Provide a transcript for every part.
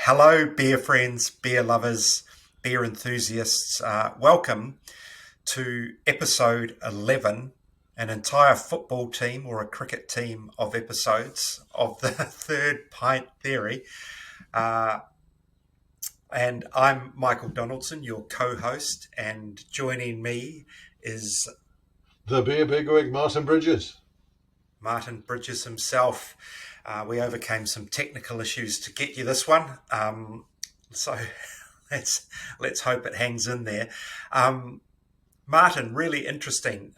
Hello, beer friends, beer lovers, beer enthusiasts. Welcome to episode 11, an entire football team or a cricket team of episodes of the Third Pint Theory. Uh, and I'm Michael Donaldson, your co host, and joining me is The beer bigwig, Martin Bridges. Martin Bridges himself. We overcame some technical issues to get you this one. So let's hope it hangs in there. Martin, really interesting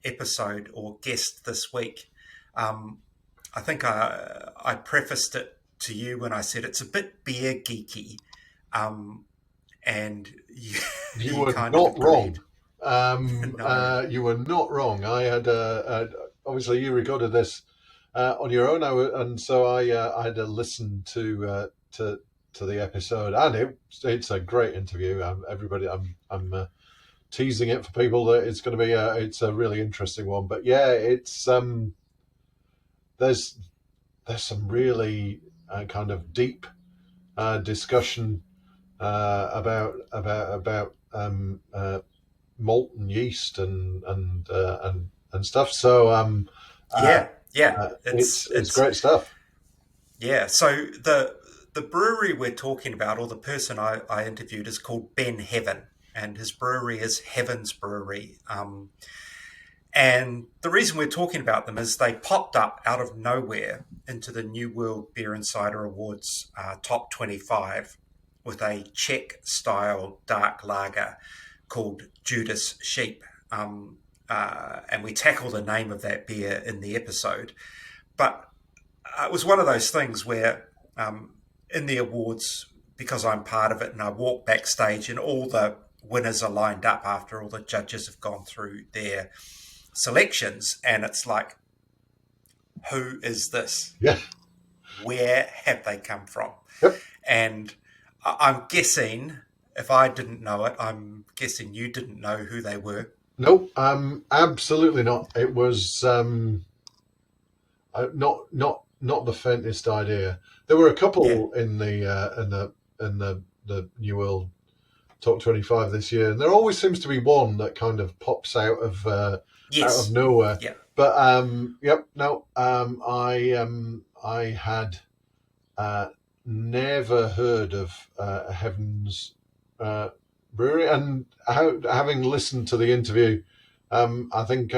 episode or guest this week. I think I prefaced it to you when I said it's a bit beer geeky, and you, You you were kind of not wrong. agreed. No, You were not wrong. I had obviously you recorded this on your own, and so I had to listen to the episode, and it's a great interview. Everybody, I'm teasing it for people that it's going to be it's a really interesting one. But yeah, it's there's some really kind of deep discussion about molten yeast and stuff. So yeah, yeah, it's it's great stuff. yeah. So the brewery we're talking about, or the person I interviewed, is called Ben Heaven, and his brewery is Heaven's Brewery. And the reason we're talking about them is they popped up out of nowhere into the New World Beer Cider Awards top 25 with a Czech style dark lager called Judas Sheep. And we tackle the name of that beer in the episode. But it was one of those things where in the awards, because I'm part of it and I walk backstage and all the winners are lined up after all the judges have gone through their selections, and it's like, who is this? Yeah. Where have they come from? Yep. And I'm guessing, if I didn't know it, I'm guessing you didn't know who they were. No, absolutely not. It was not the faintest idea. There were a Yeah. couple in the New World Top 25 this year, and there always seems to be one that kind of pops out of Yes. nowhere. Yeah. But yep, no, I had uh, never heard of Heaven's Brewery, and having listened to the interview, I think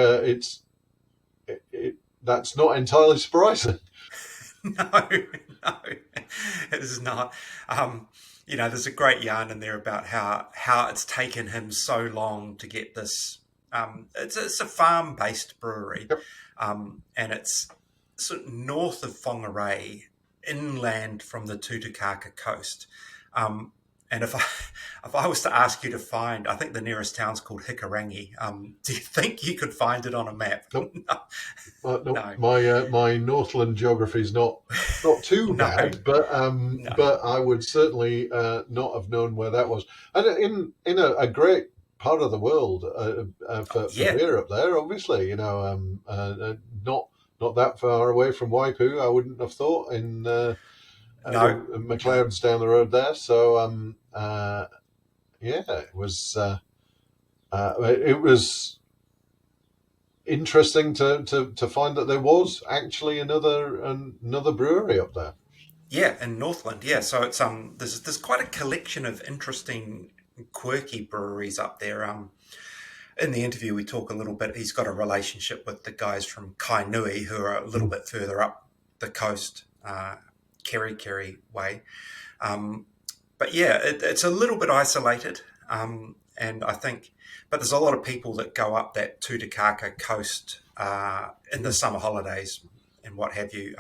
that's not entirely surprising. No, no, it is not. Um, there's a great yarn in there about how it's taken him so long to get this. It's a farm based brewery, Yep. and it's sort of north of Whangarei, inland from the Tutukaka coast. And if I was to ask you to find, I think the nearest town's called Hikarangi. Do you think you could find it on a map? Nope. No, No, my Northland geography is not too no, bad, no. but I would certainly not have known where that was. And in a great part of the world for Yeah, beer up there, obviously, not that far away from Waipu. I wouldn't have thought in no, no. McLeod's down the road there. So yeah, it was interesting to find that there was actually another brewery up there. Yeah, in Northland. Yeah, so it's there's quite a collection of interesting, quirky breweries up there. In the interview, we talk a little bit. He's got a relationship with the guys from Kainui, who are a little Mm. bit further up the coast, Kerry way. Um, but yeah, it's a little bit isolated, and I think, but there's a lot of people that go up that Tutukaka coast in the summer holidays and what have you.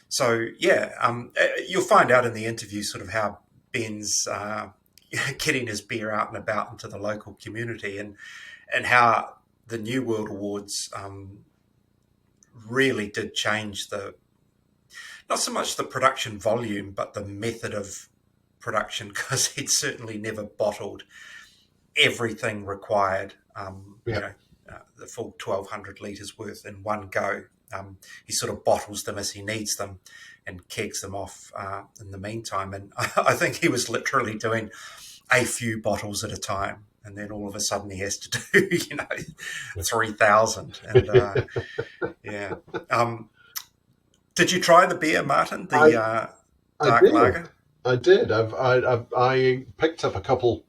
So yeah, you'll find out in the interview sort of how Ben's getting his beer out and about into the local community, and how the New World Awards really did change the not so much the production volume, but the method of production, because he'd certainly never bottled everything required. Yeah, The full 1,200 litres worth in one go. He sort of bottles them as he needs them, and kegs them off in the meantime. And I think he was literally doing a few bottles at a time. And then all of a sudden he has to do, 3,000. And yeah. Did you try the beer, Martin? I The I dark did. lager? I did. I picked up a couple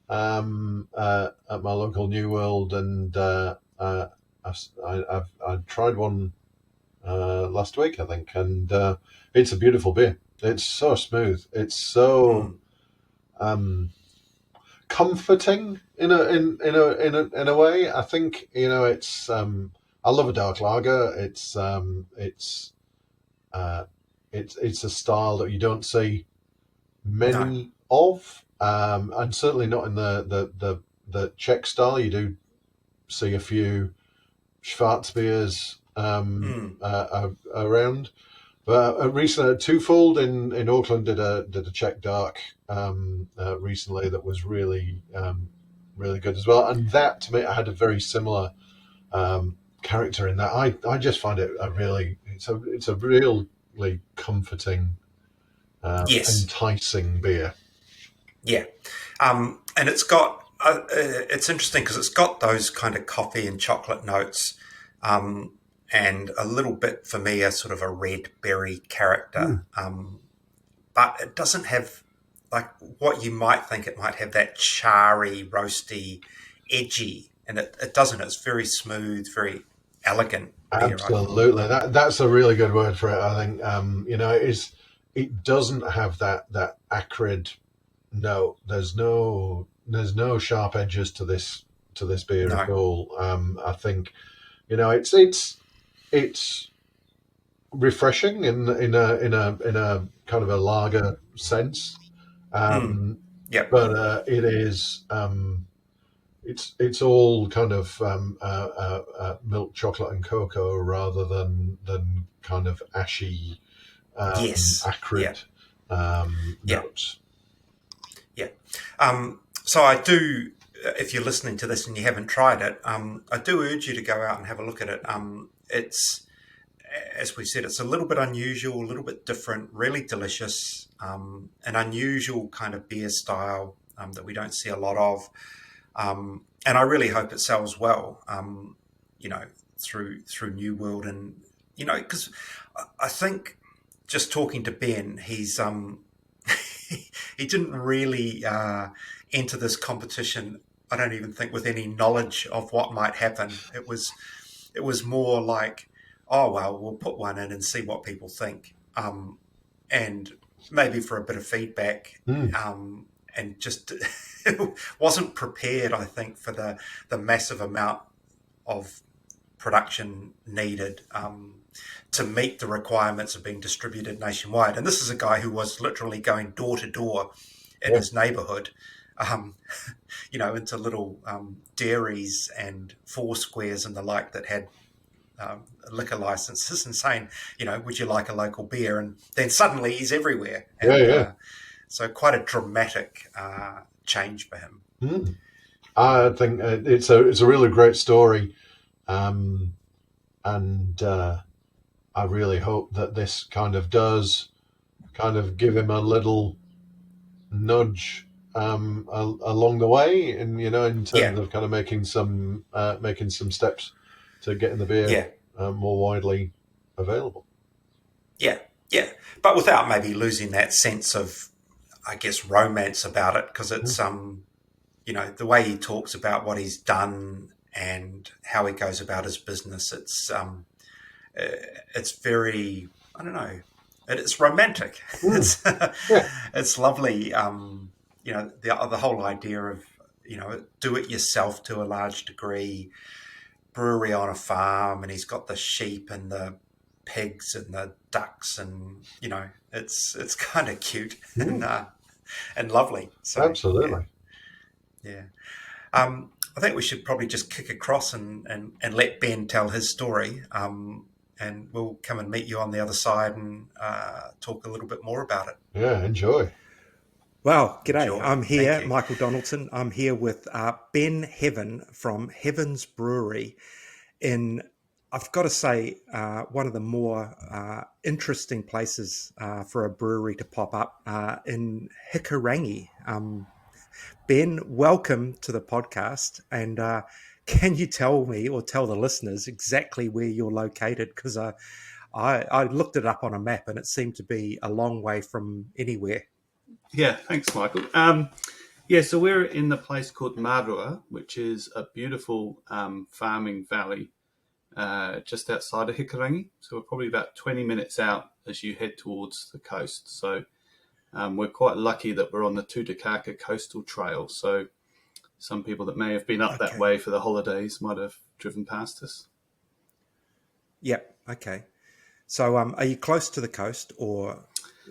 at my local New World, and I tried one last week, I think, and it's a beautiful beer. It's so smooth. It's so Mm, um, comforting in a way. I think it's. I love a dark lager. Uh, it's a style that you don't see no, many of, and certainly not in the Czech style. You do see a few Schwarzbiers mm, around. But recently, Twofold in Auckland did a Czech dark recently that was really good as well. And that to me, I had a very similar character in that. I just find it it's a really comforting, yes, enticing beer. yeah. And it's interesting because it's got those kind of coffee and chocolate notes, um, and a little bit for me a sort of a red berry character. Mm, But it doesn't have like what you might think it might have, that charry, roasty, edgy, and it doesn't. It's very smooth, very elegant beer, I thought. absolutely, that's a really good word for it. I think it doesn't have that acrid note. There's no sharp edges to this beer at No, all. I think it's refreshing in a kind of a lager sense, mm, um, yep, but it is it's all kind of milk chocolate and cocoa rather than kind of ashy yes, yeah, acrid yeah. notes. Yeah. So I do, if you're listening to this and you haven't tried it, I do urge you to go out and have a look at it. It's, as we said, it's a little bit unusual, a little bit different, really delicious, an unusual kind of beer style that we don't see a lot of. And I really hope it sells well, you know, through New World. And, because I think just talking to Ben, he didn't really enter this competition. I don't even think with any knowledge of what might happen. It was more like, oh well, we'll put one in and see what people think, and maybe for a bit of feedback, Mm, and just wasn't prepared. I think for the massive amount of production needed to meet the requirements of being distributed nationwide. And this is a guy who was literally going door to door in yeah, his neighborhood, um, into little dairies and four squares and the like that had liquor licenses, and saying, would you like a local beer? And then suddenly he's everywhere. yeah, And yeah. so quite a dramatic change for him. Mm. I think it's a really great story, um, and I really hope that this kind of does kind of give him a little nudge along the way, and in Yeah, terms of kind of making some steps to getting the beer yeah, more widely available. yeah, yeah. But without maybe losing that sense of, I guess, romance about it, because Mm, it's the way he talks about what he's done and how he goes about his business. It's very, I don't know, it's romantic. mm, It's yeah, it's lovely. The whole idea of do it yourself to a large degree, brewery on a farm, and he's got the sheep and the pigs and the ducks, and it's kind of cute mm, and lovely. So yeah, absolutely. yeah. I think we should probably just kick across and let Ben tell his story, and we'll come and meet you on the other side and talk a little bit more about it. Yeah, enjoy. Well, g'day. Enjoy. I'm Thank here, you. Michael Donaldson. I'm here with Ben Heaven from Heaven's Brewery in I've got to say, one of the more interesting places for a brewery to pop up in Hikurangi. Ben, welcome to the podcast. And can you tell me or tell the listeners exactly where you're located? Because I looked it up on a map and it seemed to be a long way from anywhere. Yeah, thanks, Michael. So we're in the place called Marua, which is a beautiful farming valley just outside of Hikurangi. So we're probably about 20 minutes out as you head towards the coast. So we're quite lucky that we're on the Tutukaka Coastal Trail. So some people that may have been up that way for the holidays might have driven past us. Yep. Okay. So are you close to the coast or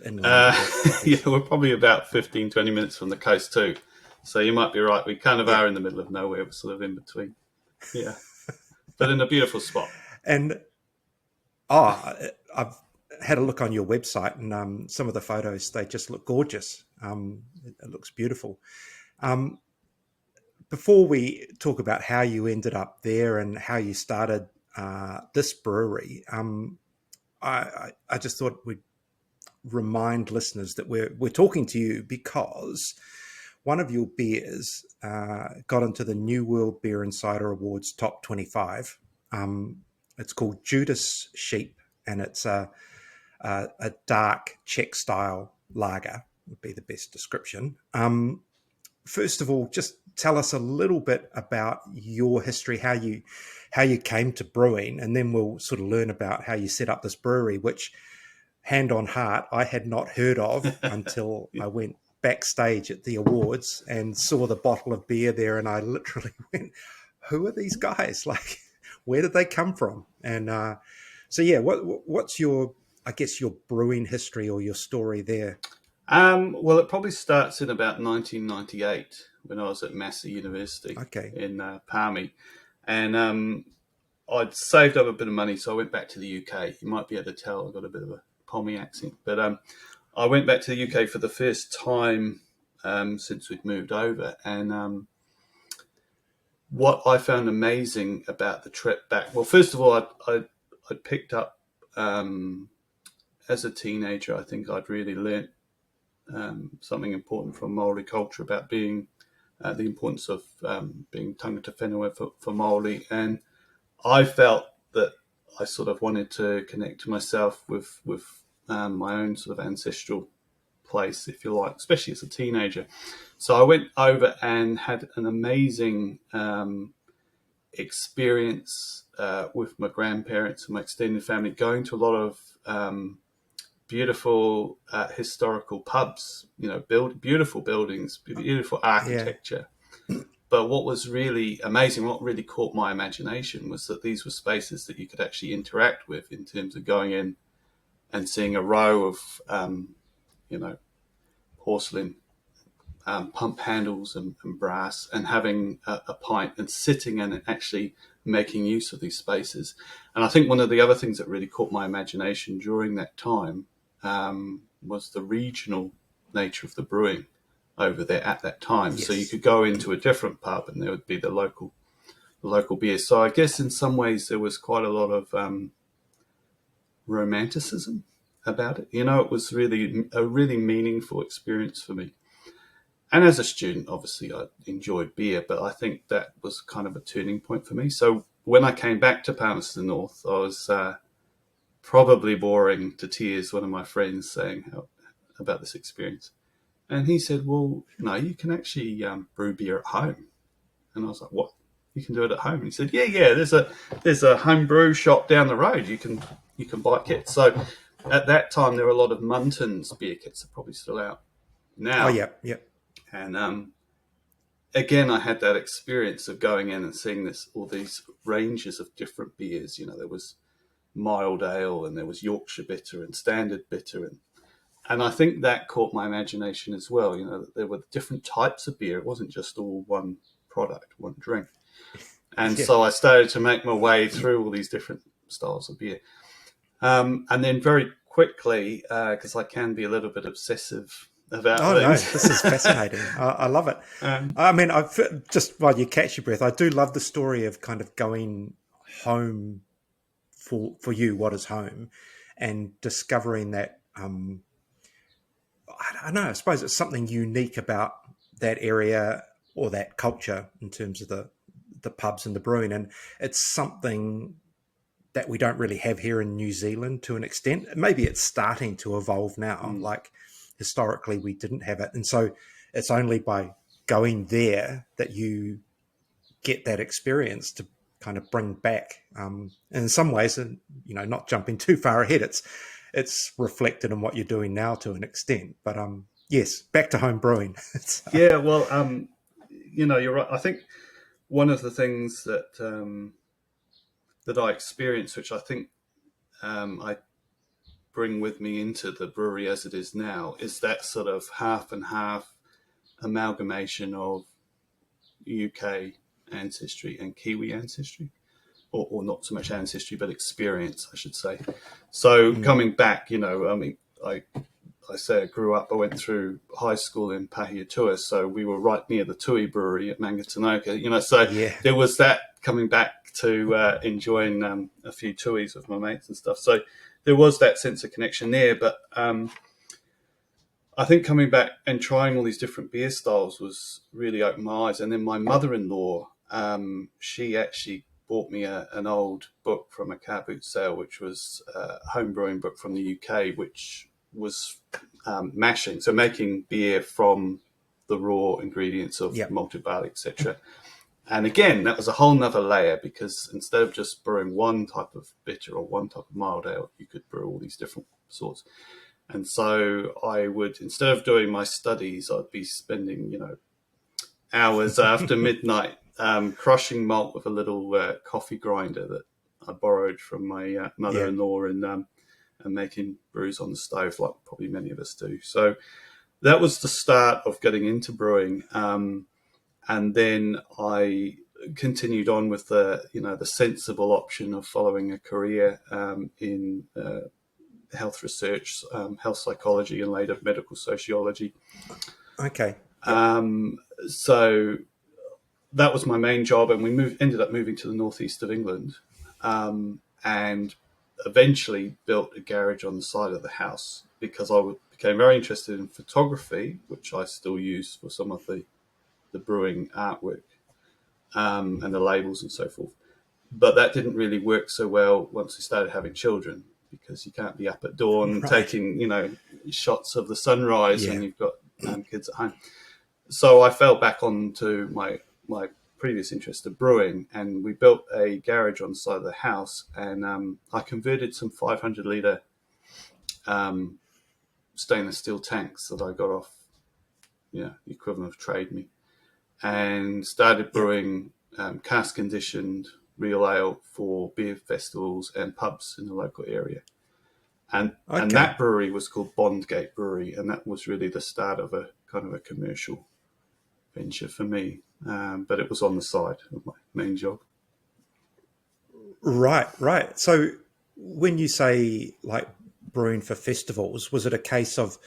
inland? Yeah, we're probably about 15, 20 minutes from the coast too. So you might be right. We kind of are in the middle of nowhere. We're sort of in between. Yeah. But in a beautiful spot. And I've had a look on your website, and some of the photos, they just look gorgeous. It looks beautiful. Before we talk about how you ended up there and how you started this brewery, I just thought we'd remind listeners that we're talking to you because one of your beers got into the New World Beer and Cider Awards top 25. It's called Judas Sheep, and it's a dark Czech style lager would be the best description. First of all, just tell us a little bit about your history, how you came to brewing, and then we'll sort of learn about how you set up this brewery, which, hand on heart, I had not heard of until I went backstage at the awards and saw the bottle of beer there, and I literally went, who are these guys? Like, where did they come from? And what's your, I guess, your brewing history or your story there? Well, it probably starts in about 1998 when I was at Massey University in Palmy. And I'd saved up a bit of money, so I went back to the UK. You might be able to tell I've got a bit of a Pommy accent. But I went back to the UK for the first time since we'd moved over. And what I found amazing about the trip back, well, first of all, I picked up, as a teenager, I think I'd really learnt something important from Maori culture about being the importance of being tangata whenua for Maori. And I felt that I sort of wanted to connect to myself with my own sort of ancestral place, if you like, especially as a teenager. So I went over and had an amazing experience with my grandparents and my extended family, going to a lot of beautiful historical pubs, beautiful buildings, beautiful architecture. Yeah. But what was really amazing, what really caught my imagination, was that these were spaces that you could actually interact with in terms of going in and seeing a row of, porcelain pump handles and brass, and having a pint and sitting and actually making use of these spaces. And I think one of the other things that really caught my imagination during that time was the regional nature of the brewing over there at that time. Yes. So you could go into a different pub and there would be the local beer. So I guess in some ways there was quite a lot of romanticism about it. It was really a really meaningful experience for me. And as a student, obviously, I enjoyed beer, but I think that was kind of a turning point for me. So when I came back to Palmerston North, I was probably boring to tears one of my friends saying about this experience. And he said, well, no, you can actually brew beer at home. And I was like, what? You can do it at home? And he said, yeah, there's a home brew shop down the road. You can buy kits. So at that time, there were a lot of Munton's beer kits that are probably still out now. Oh, yeah. And again, I had that experience of going in and seeing all these ranges of different beers. There was mild ale and there was Yorkshire bitter and standard bitter. And I think that caught my imagination as well. That there were different types of beer. It wasn't just all one product, one drink. And so I started to make my way through all these different styles of beer. And then very quickly, because I can be a little bit obsessive about things. No, this is fascinating. I love it. I mean, just while you catch your breath, I do love the story of kind of going home for you what is home, and discovering that. I don't know. I suppose it's something unique about that area or that culture in terms of the pubs and the brewing, and it's something that we don't really have here in New Zealand to an extent. Maybe it's starting to evolve now. Like historically, we didn't have it, and so it's only by going there that you get that experience to kind of bring back. And in some ways, and not jumping too far ahead, it's reflected in what you're doing now to an extent. But yes, back to home brewing. Yeah, well, you're right. I think one of the things that that I experienced, which I think I bring with me into the brewery as it is now, is that sort of half and half amalgamation of UK ancestry and Kiwi ancestry, or not so much ancestry, but experience, I should say. So coming back, I say I grew up, I went through high school in Pahiatua, so we were right near the Tui Brewery at Mangatanoka, so there was that coming back to enjoying a few tuis with my mates and stuff. So there was that sense of connection there, but I think coming back and trying all these different beer styles was really opened my eyes. And then my mother-in-law, she actually bought me an old book from a car boot sale, which was a home brewing book from the UK, which was mashing, so making beer from the raw ingredients of malted barley, etc. And again, that was a whole nother layer, because instead of just brewing one type of bitter or one type of mild ale, you could brew all these different sorts. And so I would, instead of doing my studies, I'd be spending, hours after midnight crushing malt with a little coffee grinder that I borrowed from my mother-in-law, and making brews on the stove, like probably many of us do. So that was the start of getting into brewing. And then I continued on with the sensible option of following a career in health research, health psychology, and later medical sociology. Okay. So that was my main job, and we ended up moving to the northeast of England, and eventually built a garage on the side of the house, because I became very interested in photography, which I still use for some of the brewing artwork and the labels and so forth. But that didn't really work so well once we started having children, because you can't be up at dawn taking, shots of the sunrise when you've got kids at home. So I fell back onto my previous interest of brewing, and we built a garage on the side of the house, and I converted some 500-litre stainless steel tanks that I got off, the equivalent of Trade Me, and started brewing cask-conditioned real ale for beer festivals and pubs in the local area. And that brewery was called Bondgate Brewery, and that was really the start of a kind of a commercial venture for me. But it was on the side of my main job. Right. So when you say like brewing for festivals, was it a case of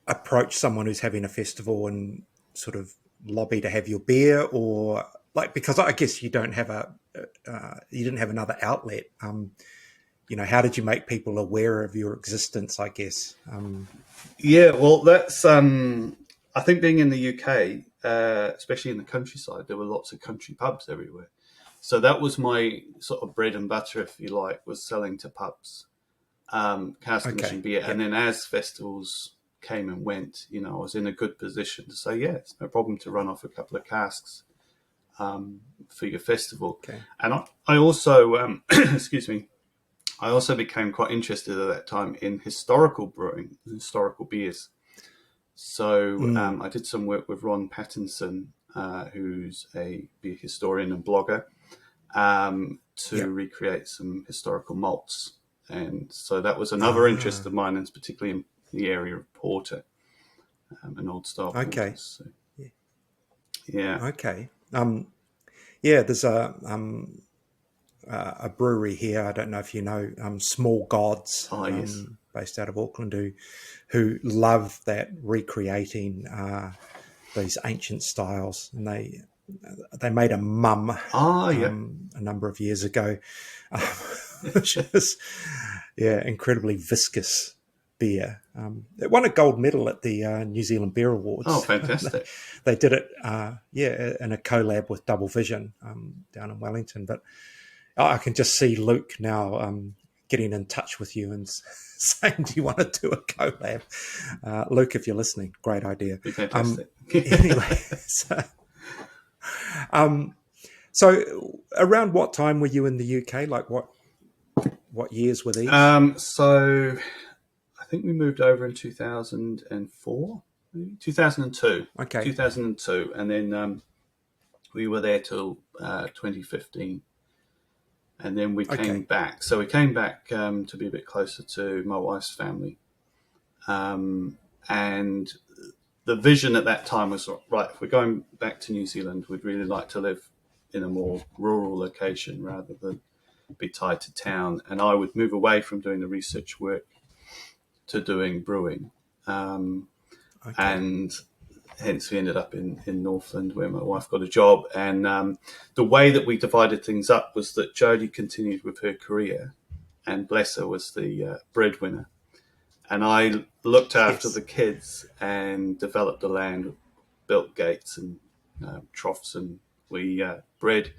approach someone who's having a festival and sort of lobby to have your beer, or like, because I guess you don't have you didn't have another outlet. How did you make people aware of your existence, I guess? Well, that's, I think being in the UK, especially in the countryside, there were lots of country pubs everywhere. So that was my sort of bread and butter, if you like, was selling to pubs, cask-conditioned beer. And then as festivals came and went, I was in a good position to say, it's no problem to run off a couple of casks for your festival. And I also, excuse me, I also became quite interested at that time in historical brewing, historical beers. So I did some work with Ron Pattinson, who's a beer historian and blogger, to recreate some historical malts. And so that was another interest of mine, and particularly in the area of porter and old style porters. So, Okay. There's a brewery here. I don't know if you know, Small Gods, based out of Auckland, who love that recreating these ancient styles, and they made a mum a number of years ago, which is incredibly viscous beer. It won a gold medal at the New Zealand Beer Awards. Oh, fantastic! They did it, in a collab with Double Vision down in Wellington. But I can just see Luke now getting in touch with you and saying, "Do you want to do a collab?" Luke, if you're listening, great idea. Be fantastic. Anyway, so around what time were you in the UK? Like what years were these? So I think we moved over in 2004, maybe 2002. Okay, 2002, and then we were there till 2015, and then we came back. So we came back to be a bit closer to my wife's family, and the vision at that time was, right, if we're going back to New Zealand, we'd really like to live in a more rural location rather than be tied to town. And I would move away from doing the research work to doing brewing. And hence we ended up in Northland, where my wife got a job. And the way that we divided things up was that Jodie continued with her career and bless her was the breadwinner. And I looked after the kids and developed the land, built gates and troughs, and we bred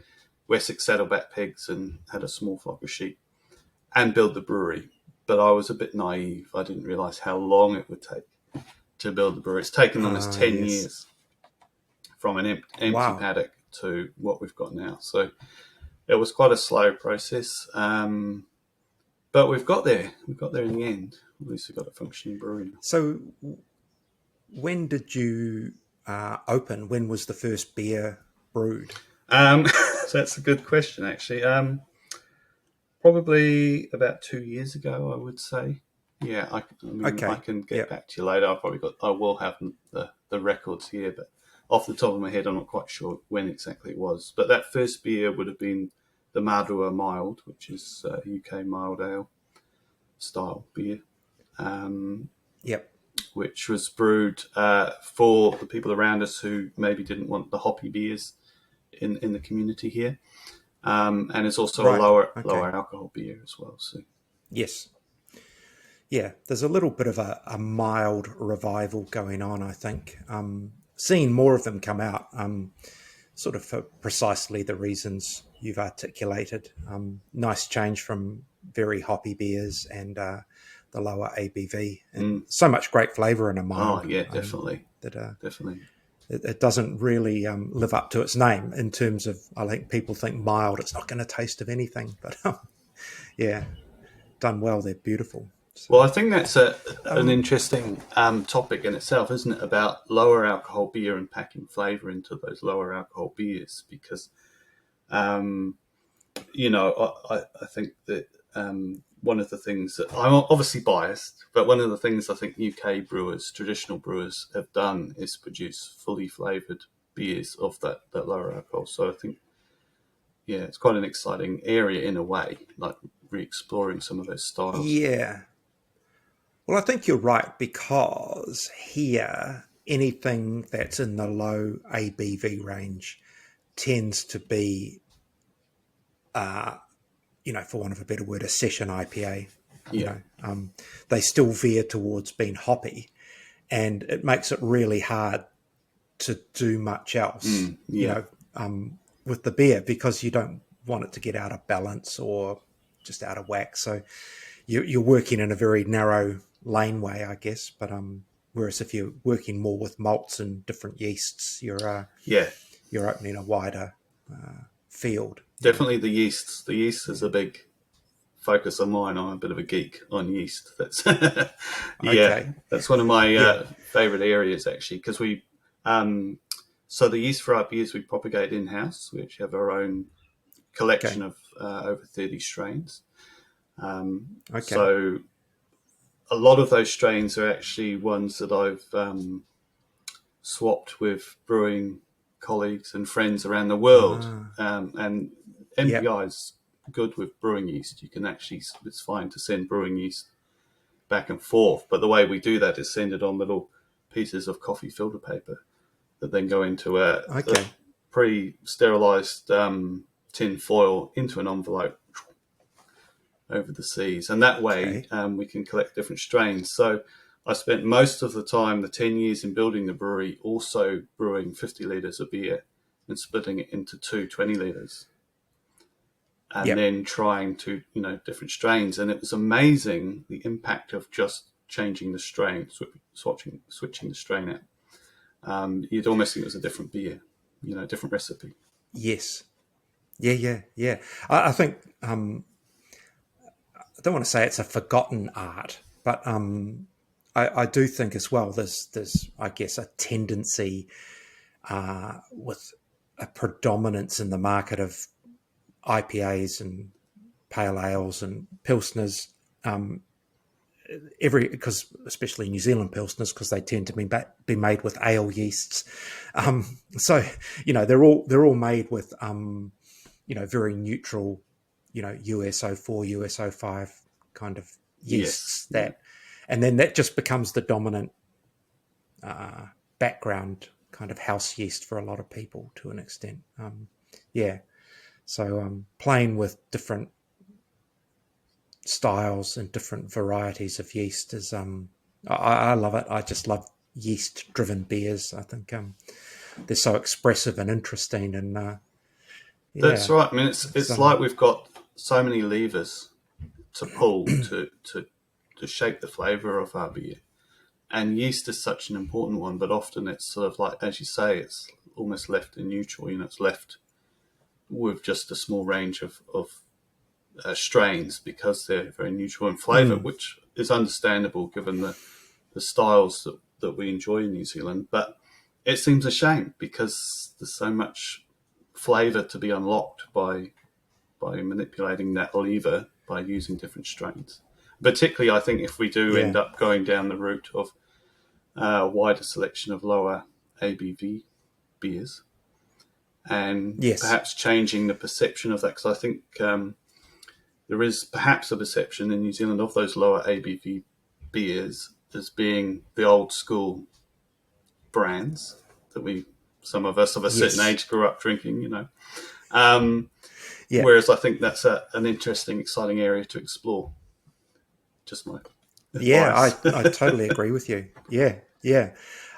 Wessex saddleback pigs and had a small flock of sheep and built the brewery. But I was a bit naive. I didn't realise how long it would take to build the brewery. It's taken almost 10 years from an empty paddock to what we've got now. So it was quite a slow process. But we've got there. We got there in the end. At least we've got a functioning brewery now. So when did you open? When was the first beer brewed? So that's a good question, actually. Probably about 2 years ago, I would say. Yeah, I can get back to you later. I will have the records here, but off the top of my head, I'm not quite sure when exactly it was. But that first beer would have been the Marua Mild, which is UK mild ale style beer. Which was brewed for the people around us who maybe didn't want the hoppy beers in the community here. And it's also a lower alcohol beer as well. So yes. Yeah, there's a little bit of a mild revival going on, I think. Seeing more of them come out, sort of for precisely the reasons you've articulated. Nice change from very hoppy beers and the lower ABV. And so much great flavour in a mild. Oh, yeah, definitely. Definitely. It doesn't really live up to its name in terms of, I think people think mild, it's not going to taste of anything. But done well, they're beautiful. So, well, I think that's an interesting topic in itself, isn't it? About lower alcohol beer and packing flavour into those lower alcohol beers, because, I think that one of the things that I'm obviously biased, but one of the things I think UK brewers, traditional brewers, have done is produce fully flavoured beers of that lower alcohol. So I think, it's quite an exciting area in a way, like re-exploring some of those styles. Yeah. Well, I think you're right, because here, anything that's in the low ABV range tends to be, for want of a better word, a session IPA. They still veer towards being hoppy, and it makes it really hard to do much else, with the beer, because you don't want it to get out of balance or just out of whack. So you're working in a very narrow laneway, I guess. But whereas if you're working more with malts and different yeasts, you're opening a wider field. Definitely the yeasts. The yeast is a big focus of mine. I'm a bit of a geek on yeast. That's that's one of my favourite areas, actually, because we so the yeast for our beers we propagate in-house. We actually have our own collection of over 30 strains. So a lot of those strains are actually ones that I've swapped with brewing colleagues and friends around the world. And MPI is good with brewing yeast. You can actually, it's fine to send brewing yeast back and forth. But the way we do that is send it on little pieces of coffee filter paper that then go into a pre-sterilized tin foil into an envelope. over the seas, and that way we can collect different strains. So I spent most of the time, the 10 years in building the brewery, also brewing 50 litres of beer and splitting it into two 20 litres. And then trying to, different strains. And it was amazing the impact of just changing the strain, switching the strain out. You'd almost think it was a different beer, different recipe. Yes. Yeah. I think, I don't want to say it's a forgotten art, but I do think as well there's I guess a tendency with a predominance in the market of IPAs and pale ales and pilsners, because especially New Zealand pilsners, because they tend to be made with ale yeasts. So they're all made with very neutral, USO4, USO5 kind of yeasts and then that just becomes the dominant background kind of house yeast for a lot of people to an extent. So playing with different styles and different varieties of yeast is I love it. I just love yeast driven beers. I think they're so expressive and interesting, and that's right. I mean, it's like we've got so many levers to pull to shape the flavour of our beer, and yeast is such an important one. But often it's sort of like, as you say, it's almost left in neutral. It's left with just a small range of strains because they're very neutral in flavour, which is understandable given the styles that we enjoy in New Zealand. But it seems a shame because there's so much flavour to be unlocked by manipulating that lever by using different strains. Particularly, I think if we do end up going down the route of a wider selection of lower ABV beers and perhaps changing the perception of that, because I think there is perhaps a perception in New Zealand of those lower ABV beers as being the old school brands that some of us of a certain age grew up drinking, Whereas I think that's an interesting, exciting area to explore. Just my advice. Yeah, I totally agree with you. Yeah.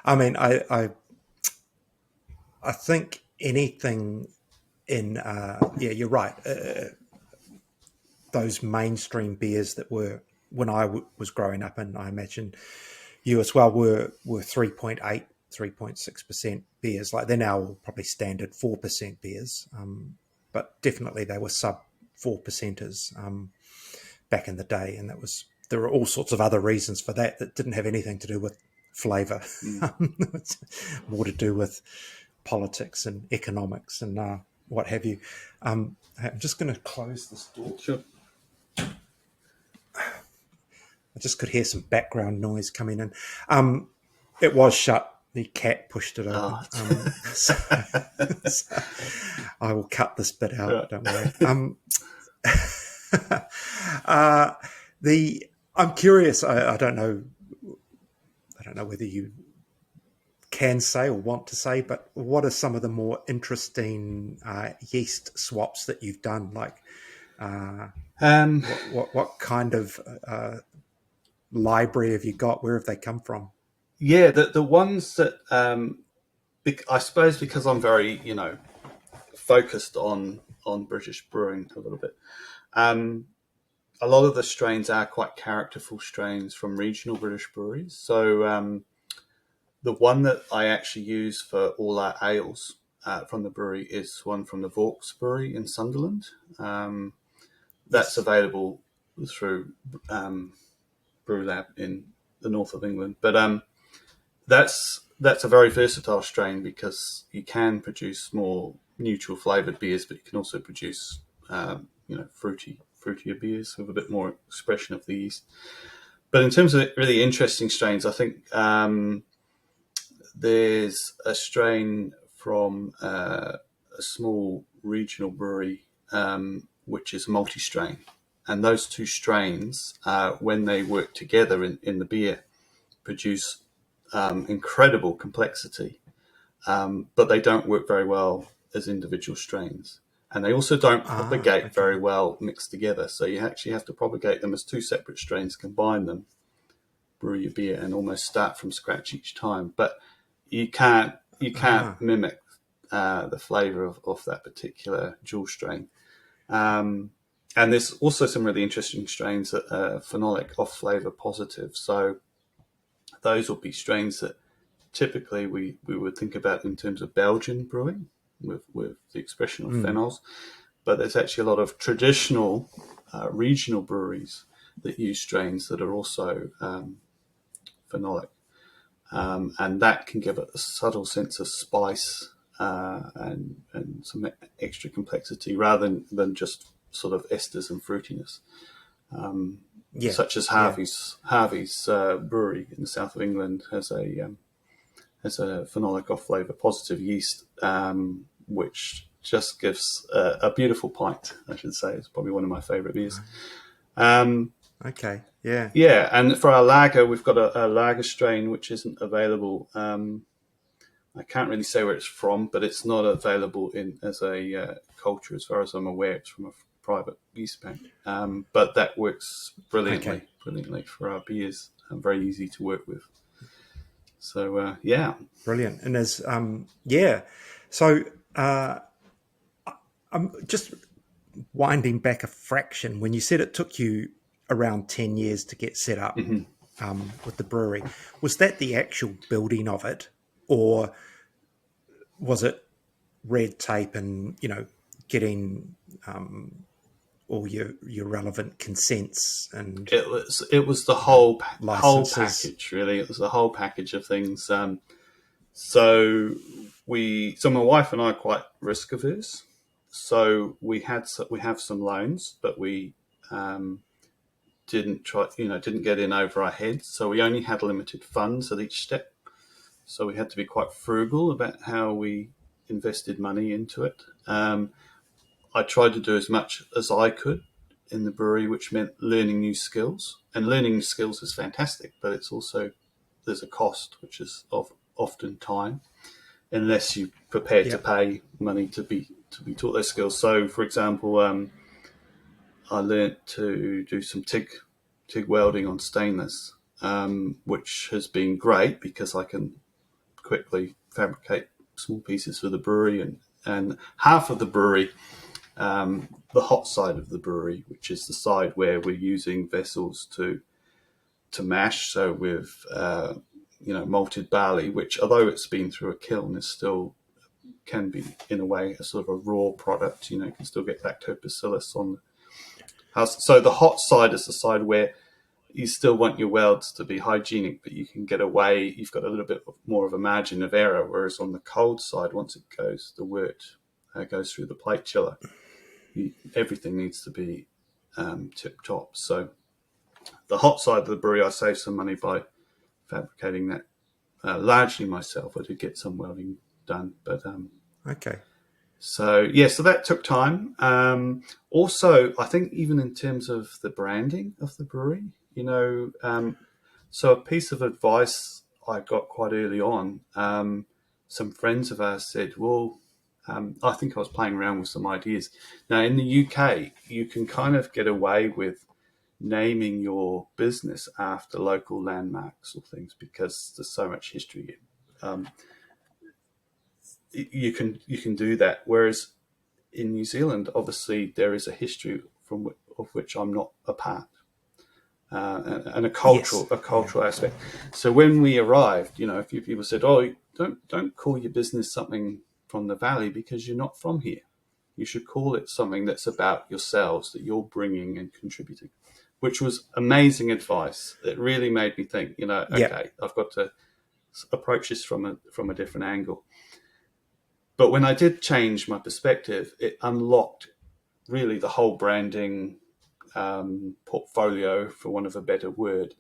I mean, I think anything in you're right. Those mainstream beers that were when I was growing up, and I imagine you as well, were 3.8, 3.6% beers. Like they're now probably standard 4% beers, but definitely they were sub 4%ers back in the day, and there were all sorts of other reasons for that didn't have anything to do with flavour, more to do with politics and economics and what have you. I'm just going to close this door. Sure. I just could hear some background noise coming in. It was shut. The cat pushed it open. So I will cut this bit out. Don't worry. I'm curious. I don't know whether you can say or want to say, but what are some of the more interesting yeast swaps that you've done? Like, what kind of library have you got? Where have they come from? Yeah, the ones that I suppose because I'm very focused on British brewing a little bit. A lot of the strains are quite characterful strains from regional British breweries. So the one that I actually use for all our ales from the brewery is one from the Vaux Brewery in Sunderland. That's available through Brew Lab in the north of England. But that's a very versatile strain because you can produce more neutral flavoured beers, but you can also produce fruitier beers with a bit more expression of the yeast. But in terms of really interesting strains, I think there's a strain from a small regional brewery which is multi-strain. And those two strains, when they work together in the beer, produce incredible complexity, but they don't work very well as individual strains. and they also don't propagate very well mixed together. So you actually have to propagate them as two separate strains, combine them, brew your beer, and almost start from scratch each time. But you can't mimic the flavour of that particular dual strain. And there's also some really interesting strains that are phenolic, off-flavour positive. So those will be strains that typically we would think about in terms of Belgian brewing with the expression of phenols. But there's actually a lot of traditional regional breweries that use strains that are also phenolic. And that can give it a subtle sense of spice and some extra complexity rather than just sort of esters and fruitiness. Such as Harvey's brewery in the south of England has a phenolic off-flavour positive yeast, which just gives a beautiful pint, I should say. It's probably one of my favourite beers. Okay, yeah. Yeah, and for our lager, we've got a lager strain which isn't available. I can't really say where it's from, but it's not available as a culture as far as I'm aware. It's from a private yeast bank. But that works brilliantly for our beers and very easy to work with. So, yeah. Brilliant. And as, so I'm just winding back a fraction. When you said it took you around 10 years to get set up with the brewery, was that the actual building of it, or was it red tape and, getting all your relevant consents? And it was the whole licenses. package, really. It was the whole package of things. So my wife and I are quite risk averse. So we have some loans, but we didn't get in over our heads. So we only had limited funds at each step. So we had to be quite frugal about how we invested money into it. I tried to do as much as I could in the brewery, which meant learning new skills. And learning new skills is fantastic, but it's also, there's a cost, which is often time, unless you're prepared to pay money to be taught those skills. So, for example, I learnt to do some TIG welding on stainless, which has been great because I can quickly fabricate small pieces for the brewery and half of the brewery, the hot side of the brewery, which is the side where we're using vessels to mash. So with malted barley, which although it's been through a kiln, is still can be in a way a sort of a raw product. You can still get lactobacillus on the house. So the hot side is the side where you still want your welds to be hygienic, but you can get away. You've got a little bit more of a margin of error. Whereas on the cold side, once it goes, the wort goes through the plate chiller, everything needs to be tip top. So the hot side of the brewery, I saved some money by fabricating that largely myself. I did get some welding done, but okay. So that took time. Also, I think even in terms of the branding of the brewery, so a piece of advice I got quite early on, some friends of ours said, well, I think I was playing around with some ideas. Now, in the UK, you can kind of get away with naming your business after local landmarks or things because there's so much history. You can do that. Whereas in New Zealand, obviously, there is a history of which I'm not a part, and a cultural aspect. So when we arrived, a few people said, "Oh, don't call your business something from the valley because you're not from here. You should call it something that's about yourselves, that you're bringing and contributing," which was amazing advice. It really made me think, okay, I've got to approach this from a different angle. But when I did change my perspective, it unlocked really the whole branding portfolio, for want of a better word,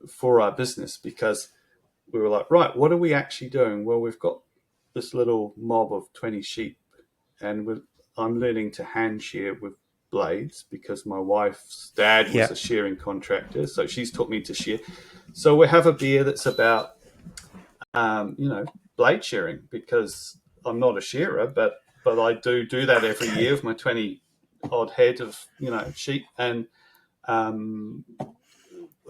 for our business, because we were like, right, what are we actually doing? Well, we've got this little mob of 20 sheep, and I'm learning to hand shear with blades because my wife's dad was a shearing contractor, so she's taught me to shear. So we have a beer that's about, blade shearing, because I'm not a shearer, but but I do that every year with my 20 odd head of sheep. And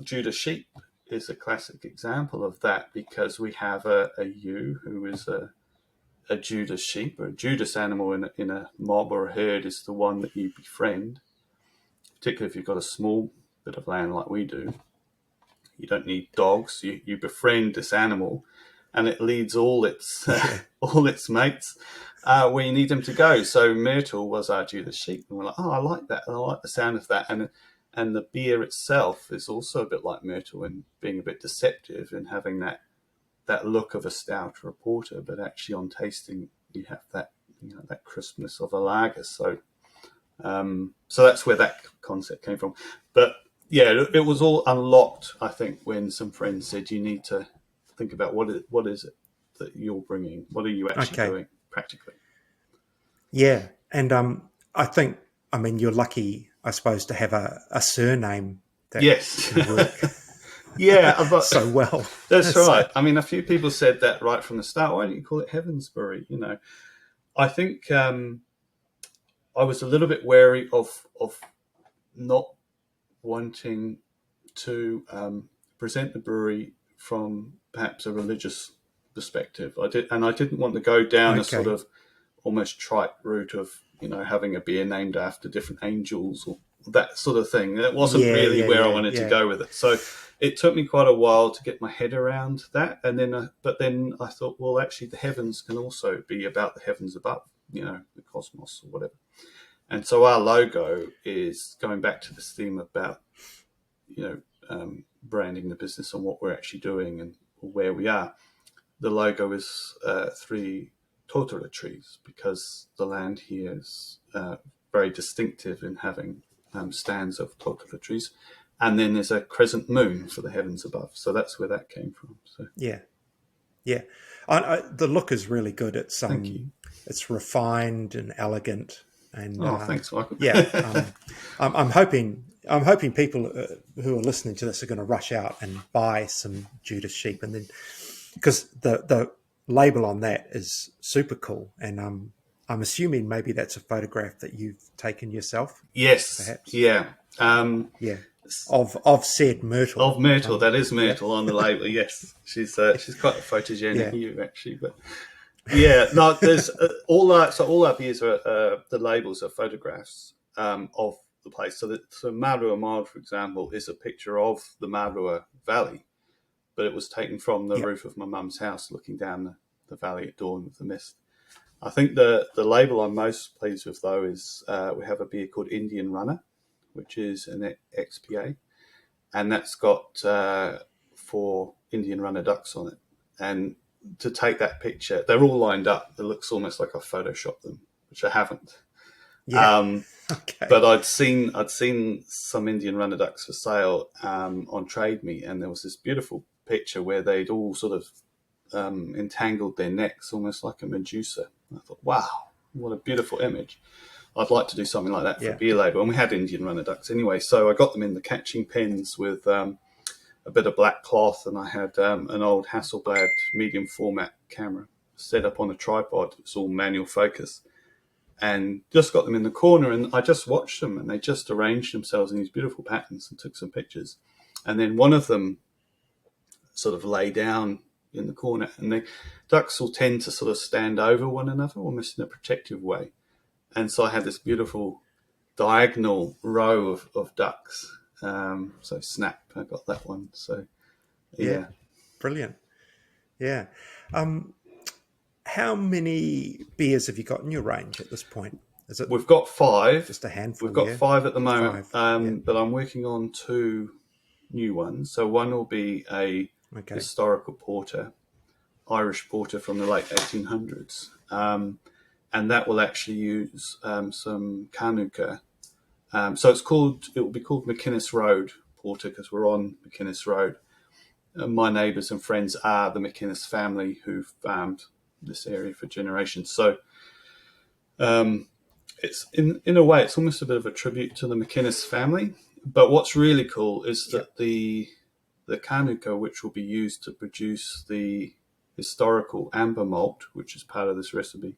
Judas Sheep is a classic example of that, because we have a ewe who is a Judas sheep, or a Judas animal in a mob or a herd, is the one that you befriend, particularly if you've got a small bit of land like we do. You don't need dogs. You befriend this animal, and it leads all its all its mates where you need them to go. So Myrtle was our Judas sheep, and we're like, oh, I like that, and I like the sound of that, and the beer itself is also a bit like Myrtle, and being a bit deceptive and having that look of a stout or a porter, but actually on tasting you have that that crispness of a lager. So that's where that concept came from. But yeah, it was all unlocked, I think, when some friends said, you need to think about what is it that you're bringing? What are you actually doing practically? Yeah. And I mean, you're lucky, I suppose, to have a surname that can work so well. That's right. I mean, a few people said that right from the start. Why don't you call it Heavensbury? I think I was a little bit wary of not wanting to present the brewery from perhaps a religious perspective. I didn't want to go down a sort of almost trite route of having a beer named after different angels or that sort of thing. That wasn't really where I wanted to go with it. So it took me quite a while to get my head around that, and then but then I thought, well, actually, the heavens can also be about the heavens above, the cosmos or whatever. And so our logo is going back to this theme about, branding the business and what we're actually doing and where we are. The logo is 3 totara trees, because the land here is very distinctive in having stands of totara trees. And then there's a crescent moon for the heavens above. So that's where that came from. So yeah. The look is really good. It's Thank you. It's refined and elegant. And thanks, Michael. I'm hoping people who are listening to this are going to rush out and buy some Judas Sheep, and then because the label on that is super cool, and I'm assuming maybe that's a photograph that you've taken yourself. Yes, perhaps. Yeah, of said Myrtle. Of Myrtle, that is Myrtle on the label. Yes, she's quite a photogenic ewe actually, but. Yeah, no. There's all our beers are the labels are photographs of the place. So Marua Valley, for example, is a picture of the Marua Valley, but it was taken from the roof of my mum's house, looking down the valley at dawn with the mist. I think the label I'm most pleased with, though, is we have a beer called Indian Runner, which is an XPA, and that's got 4 Indian Runner ducks on it, and to take that picture, they're all lined up. It looks almost like I photoshopped them, which I haven't. But I'd seen some Indian runner ducks for sale on Trade Me, and there was this beautiful picture where they'd all sort of entangled their necks, almost like a Medusa. And I thought, wow, what a beautiful image. I'd like to do something like that for a beer label. And we had Indian runner ducks anyway, so I got them in the catching pens with a bit of black cloth, and I had an old Hasselblad medium format camera set up on a tripod. It's all manual focus, and just got them in the corner, and I just watched them, and they just arranged themselves in these beautiful patterns and took some pictures. And then one of them sort of lay down in the corner, and the ducks will tend to sort of stand over one another almost in a protective way. And so I had this beautiful diagonal row of ducks. So snap, I got that one. So yeah. Brilliant. Yeah. How many beers have you got in your range at this point? We've got 5. Just a handful. We've got 5 at the moment. But I'm working on 2 new ones. So one will be a historical porter, Irish porter from the late 1800s. And that will actually use some Carnuka. So it will be called McInnes Road Porter, because we're on McInnes Road. My neighbours and friends are the McInnes family who farmed this area for generations. So it's in a way, it's almost a bit of a tribute to the McInnes family. But what's really cool is that the Carnuka, which will be used to produce the historical amber malt, which is part of this recipe,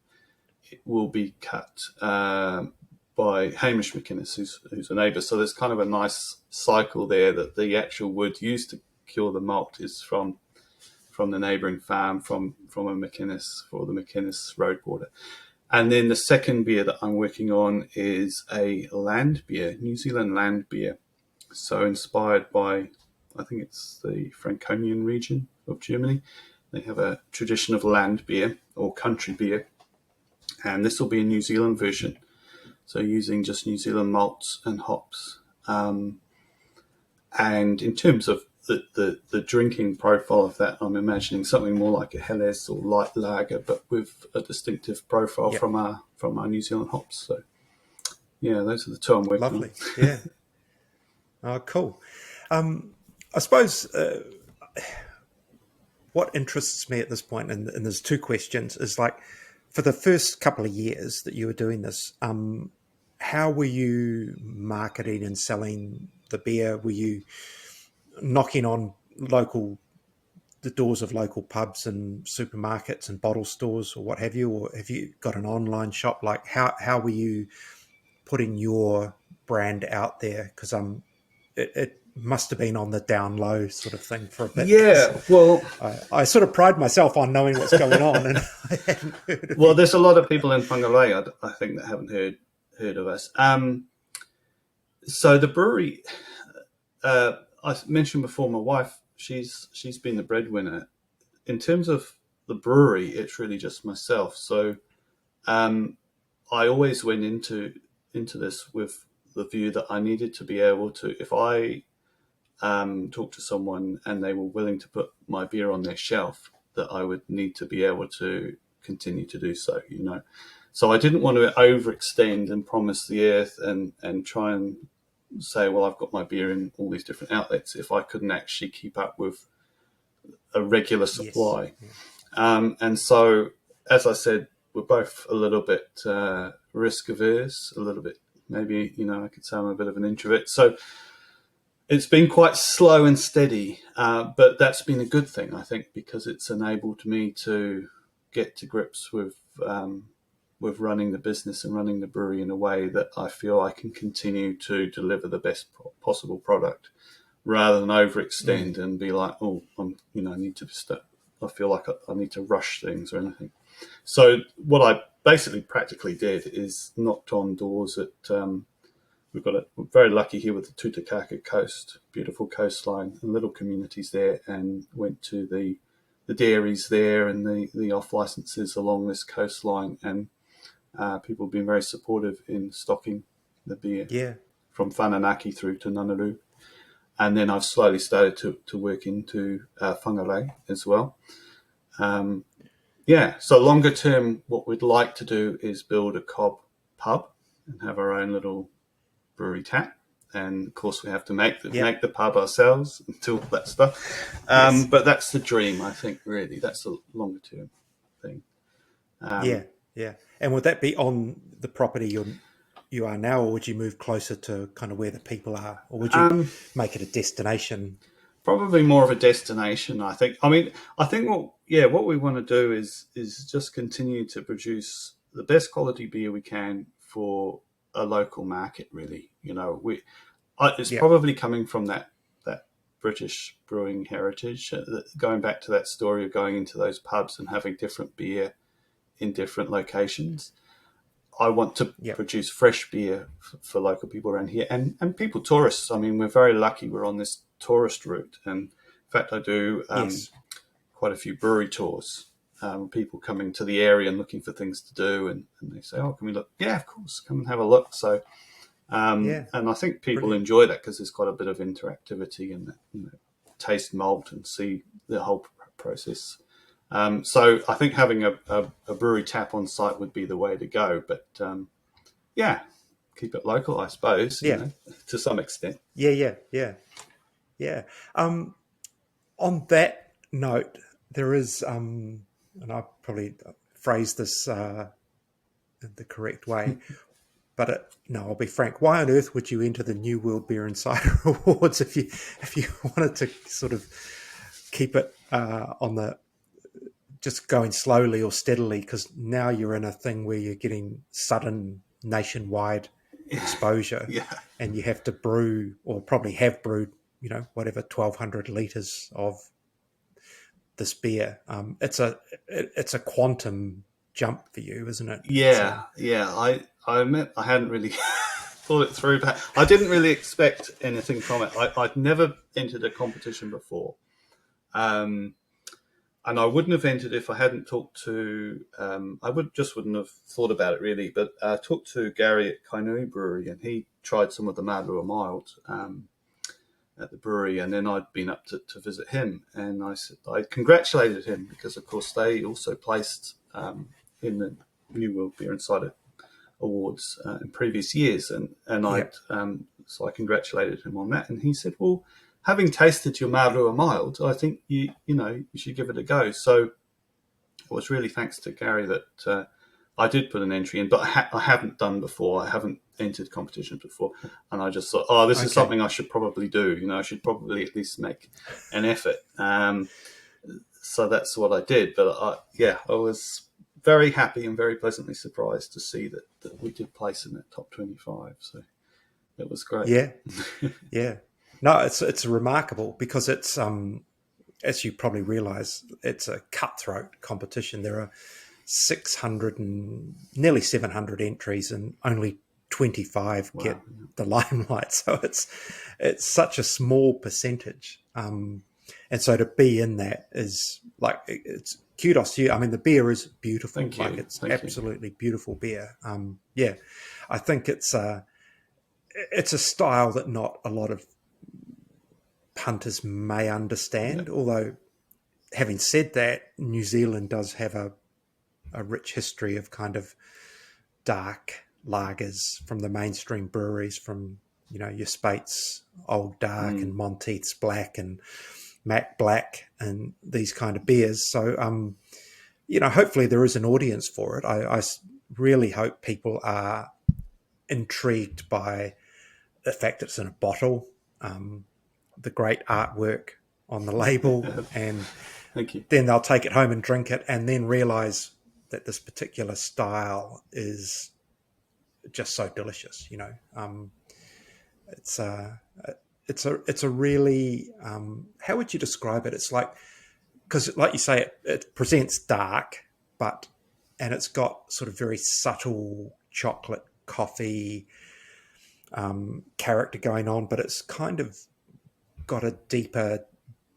it will be cut by Hamish McInnes, who's a neighbour. So there's kind of a nice cycle there, that the actual wood used to cure the malt is from the neighbouring farm, from a McInnes, for the McInnes road border. And then the second beer that I'm working on is a land beer, New Zealand land beer. So inspired by, I think it's the Franconian region of Germany. They have a tradition of land beer or country beer. And this will be a New Zealand version. So using just New Zealand malts and hops. And in terms of the drinking profile of that, I'm imagining something more like a Helles or light lager, but with a distinctive profile from our New Zealand hops. So, yeah, those are the two I'm working on. Lovely, yeah. Oh, cool. I suppose what interests me at this point, and there's two questions, is like, for the first couple of years that you were doing this, how were you marketing and selling the beer? Were you knocking on the doors of local pubs and supermarkets and bottle stores or what have you, or have you got an online shop? Like, how were you putting your brand out there? Because it must have been on the down low sort of thing for a bit. Yeah, well, I sort of pride myself on knowing what's going on, and I hadn't heard of well, there's a lot of people in Whangarei, I think, that haven't heard of us. So the brewery, I mentioned before, my wife, she's been the breadwinner. In terms of the brewery, it's really just myself. So I always went into this with the view that I needed to be able to, if I talk to someone and they were willing to put my beer on their shelf, that I would need to be able to continue to do so, you know. So I didn't want to overextend and promise the earth and try and say, well, I've got my beer in all these different outlets, if I couldn't actually keep up with a regular supply. Yes. And so, as I said, we're both a little bit risk averse, a little bit, maybe, you know, I could say I'm a bit of an introvert. So it's been quite slow and steady, but that's been a good thing, I think, because it's enabled me to get to grips with running the business and running the brewery in a way that I feel I can continue to deliver the best possible product, rather than overextend and be like, oh, I need to I feel like I need to rush things or anything. So what I basically practically did is knocked on doors at. We're very lucky here with the Tutakaka coast, beautiful coastline and little communities there, and went to the dairies there and the off licenses along this coastline, and people have been very supportive in stocking the beer from Whananaki through to Nanaru. And then I've slowly started to work into Whangarei as well. So longer term, what we'd like to do is build a cob pub and have our own little brewery tap, and of course we have to make the pub ourselves and do all that stuff. But that's the dream, I think. Really, that's a longer term thing. And would that be on the property you are now, or would you move closer to kind of where the people are, or would you make it a destination? Probably more of a destination, I think. I mean, I think what we want to do is just continue to produce the best quality beer we can for a local market, really. You know, it's probably coming from that British brewing heritage, going back to that story of going into those pubs and having different beer in different locations. I want to produce fresh beer for local people around here and people, tourists. I mean, we're very lucky. We're on this tourist route, and in fact, I do quite a few brewery tours. People coming to the area and looking for things to do, and they say, "Oh, can we look?" Yeah, of course, come and have a look. So, and I think people enjoy that because there's quite a bit of interactivity and taste malt and see the whole process. So I think having a brewery tap on site would be the way to go. But keep it local, I suppose. You know, to some extent. Yeah. On that note, there is, and I probably phrased this in the correct way, but I'll be frank. Why on earth would you enter the New World Beer and Cider Awards if you wanted to sort of keep it on the just going slowly or steadily, because now you're in a thing where you're getting sudden nationwide exposure, and you have to brew, or probably have brewed, whatever 1,200 liters of this beer. It's a quantum jump for you, isn't it? Yeah. I admit I hadn't really thought it through, but I didn't really expect anything from it. I'd never entered a competition before. And I wouldn't have entered if I hadn't talked to, wouldn't have thought about it really, but I talked to Gary at Kainui Brewery, and he tried some of the Marua Mild at the brewery, and then I'd been up to visit him, and I congratulated him because, of course, they also placed in the New World Beer Cider Awards in previous years, and so I congratulated him on that, and he said, well, having tasted your Marua Mild, I think you should give it a go. So it was really thanks to Gary that I did put an entry in, but I haven't done before. I haven't entered competitions before, and I just thought, this is something I should probably do. I should probably at least make an effort. So that's what I did. But I was very happy and very pleasantly surprised to see that we did place in that top 25. So it was great. Yeah, yeah. No, it's remarkable because it's, as you probably realise, it's a cutthroat competition. There are 600 and nearly 700 entries, and only 25 get the limelight. So it's such a small percentage, and so to be in that is like, it's kudos to you. I mean, the beer is beautiful. Thank you. Like, it's absolutely beautiful beer. I think it's a style that not a lot of punters may understand, although having said that, New Zealand does have a rich history of kind of dark lagers from the mainstream breweries, from your Spates Old Dark and Monteith's Black and Mac Black and these kind of beers. So hopefully there is an audience for it. I really hope people are intrigued by the fact that it's in a bottle, the great artwork on the label, and Thank you. Then they'll take it home and drink it, and then realise that this particular style is just so delicious. It's a really, how would you describe it? It's like, because like you say, it presents dark, and it's got sort of very subtle chocolate coffee character going on, but it's kind of got a deeper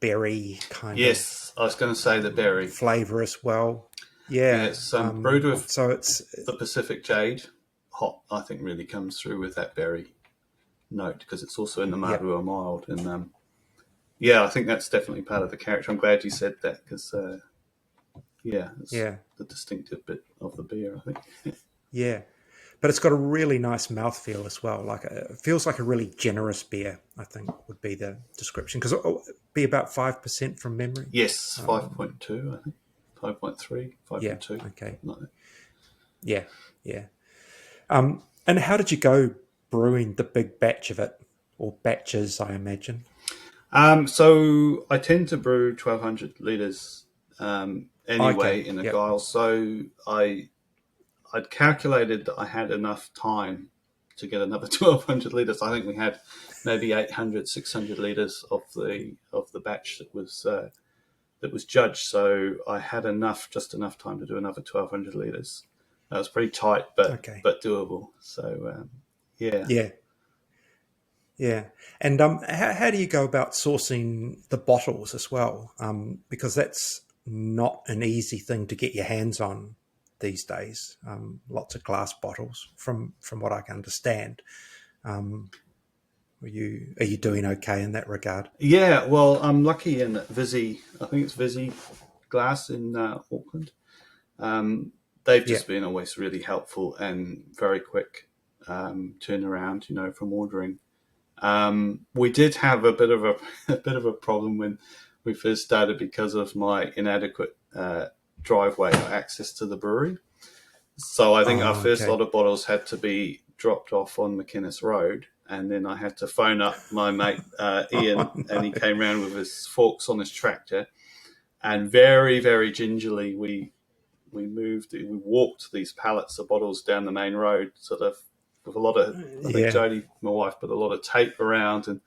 berry kind of. Yes, I was going to say the berry flavour as well. Yeah, it's brewed with the Pacific Jade. Hot, I think, really comes through with that berry note because it's also in the Marua Mild, and I think that's definitely part of the character. I'm glad you said that because it's the distinctive bit of the beer, I think. Yeah. But it's got a really nice mouthfeel as well. Like, it feels like a really generous beer, I think, would be the description. Because it'll be about 5% from memory. Yes, 5.2, I think. 5.3, 5.2. Yeah, okay. Like that. Yeah. And how did you go brewing the big batch of it? Or batches, I imagine. So I tend to brew 1,200 litres anyway in a guile. So I'd calculated that I had enough time to get another 1,200 litres. I think we had maybe 800, 600 litres of the batch that was judged. So I had just enough time to do another 1,200 litres. That was pretty tight, but doable. So yeah. And how do you go about sourcing the bottles as well? Because that's not an easy thing to get your hands on these days. Lots of glass bottles, from what I can understand. Are you doing okay in that regard? Yeah, well, I'm lucky in that Vizzy, I think it's Vizzy Glass in Auckland. They've just been always really helpful and very quick turnaround, from ordering. We did have a bit of a problem when we first started because of my inadequate driveway or access to the brewery. So I think our first lot of bottles had to be dropped off on McInnes Road, and then I had to phone up my mate Ian, and he came round with his forks on his tractor, And very, very gingerly, we walked these pallets of bottles down the main road, sort of with a lot of, I think Jodie, my wife, put a lot of tape around, and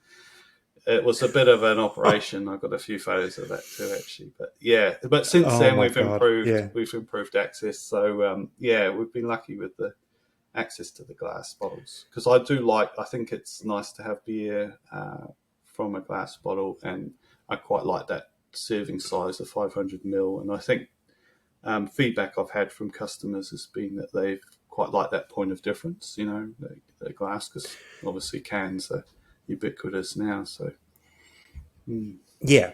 it was a bit of an operation. I've got a few photos of that too, actually. But yeah, but since then we've improved access. So we've been lucky with the access to the glass bottles, because I think it's nice to have beer from a glass bottle, and I quite like that serving size of 500 ml. And I think feedback I've had from customers has been that they've quite liked that point of difference, the glass, because obviously cans are ubiquitous now. So yeah,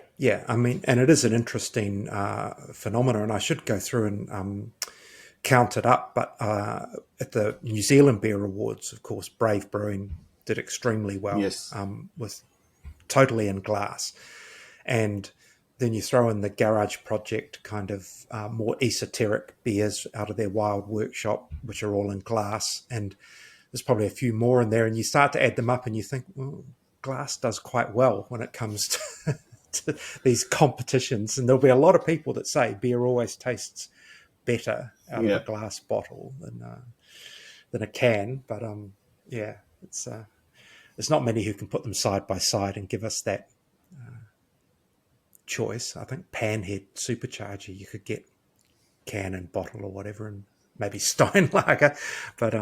I mean, and it is an interesting phenomenon, and I should go through and count it up, but at the New Zealand Beer Awards, of course, Brave Brewing did extremely well. Yes. With totally in glass. And then you throw in the Garage Project kind of more esoteric beers out of their Wild Workshop, which are all in glass. And there's probably a few more in there. And you start to add them up and you think, well, glass does quite well when it comes to these competitions. And there'll be a lot of people that say beer always tastes better out of a glass bottle than a can. But there's not many who can put them side by side and give us that choice. I think Panhead Supercharger, you could get can and bottle or whatever, and maybe Stein Lager. But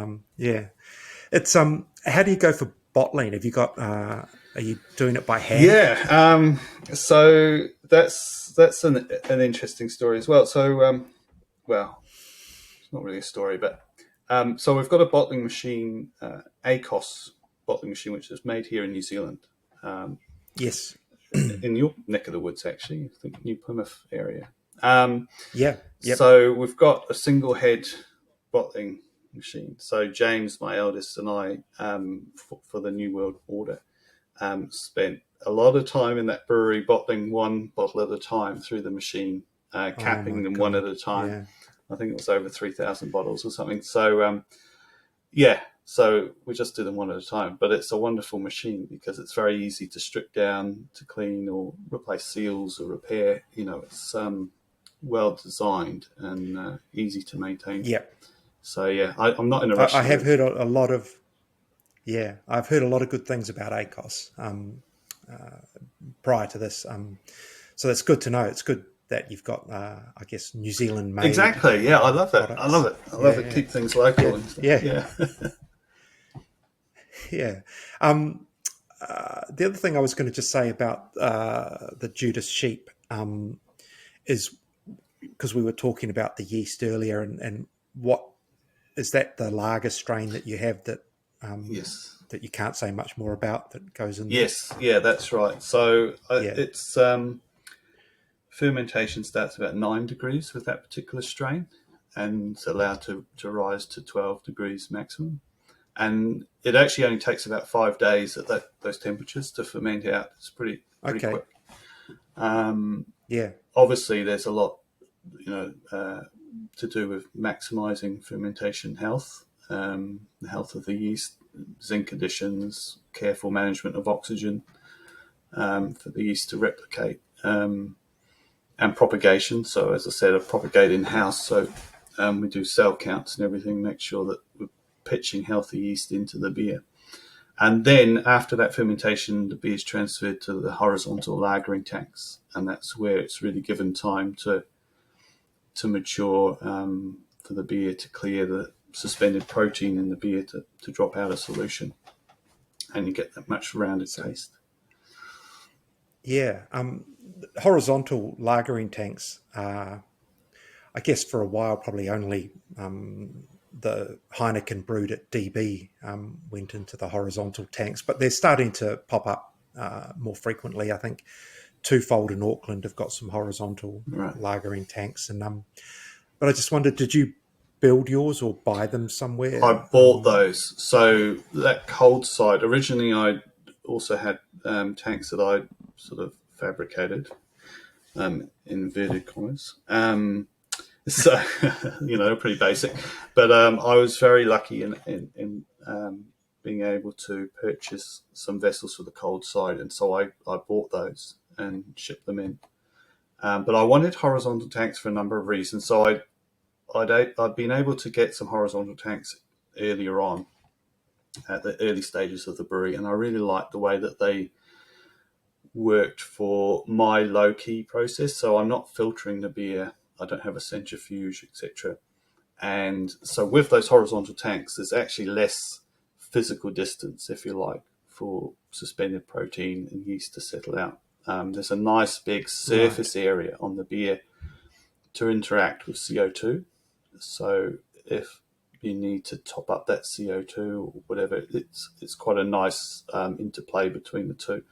it's how do you go for bottling? Have you got? Are you doing it by hand? Yeah. So that's an interesting story as well. So it's not really a story, but so we've got a bottling machine, ACOS bottling machine, which is made here in New Zealand. Yes. In your neck of the woods, actually, I think New Plymouth area. Yep. So we've got a single head bottling machine. So James, my eldest, and I, for the New World Order, spent a lot of time in that brewery bottling one bottle at a time through the machine, capping them one at a time. Yeah. I think it was over 3,000 bottles or something. So, so we just do them one at a time. But it's a wonderful machine because it's very easy to strip down, to clean or replace seals or repair. It's well designed and easy to maintain. Yeah. So, I'm not in a rush. I have heard a lot of, I've heard a lot of good things about ACOS prior to this. So that's good to know. It's good that you've got, I guess, New Zealand made. Exactly. Yeah, I love it. I love it. I love it. Keep things local. Yeah. Yeah. The other thing I was going to just say about the Judas Sheep is because we were talking about the yeast earlier, and what is that the lager strain that you have that yes, that you can't say much more about that goes in there? Yes, that's right. So it's fermentation starts about 9 degrees with that particular strain, and it's allowed to rise to 12 degrees maximum. And it actually only takes about 5 days at those temperatures to ferment out. It's pretty quick. Obviously, there's a lot, to do with maximising fermentation health, the health of the yeast, zinc additions, careful management of oxygen for the yeast to replicate, and propagation. So, as I said, I propagate in-house. So we do cell counts and everything, make sure that we're pitching healthy yeast into the beer. And then after that fermentation, the beer is transferred to the horizontal lagering tanks. And that's where it's really given time to mature, for the beer to clear the suspended protein in the beer to drop out of solution. And you get that much rounded taste. Yeah. Horizontal lagering tanks, I guess for a while, probably only the Heineken brewed at DB went into the horizontal tanks, but they're starting to pop up more frequently. I think Twofold in Auckland have got some horizontal lagering tanks. And but I just wondered, did you build yours or buy them somewhere? I bought those. So that cold side, originally I also had tanks that I sort of fabricated, inverted commas. So, pretty basic. But I was very lucky in being able to purchase some vessels for the cold side. And so I bought those and shipped them in. But I wanted horizontal tanks for a number of reasons. So I'd been able to get some horizontal tanks earlier on at the early stages of the brewery, and I really liked the way that they worked for my low-key process. So I'm not filtering the beer. I don't have a centrifuge, etc. And so with those horizontal tanks, there's actually less physical distance, if you like, for suspended protein and yeast to settle out. There's a nice big surface area on the beer to interact with CO2. So if you need to top up that CO2 or whatever, it's quite a nice interplay between the two.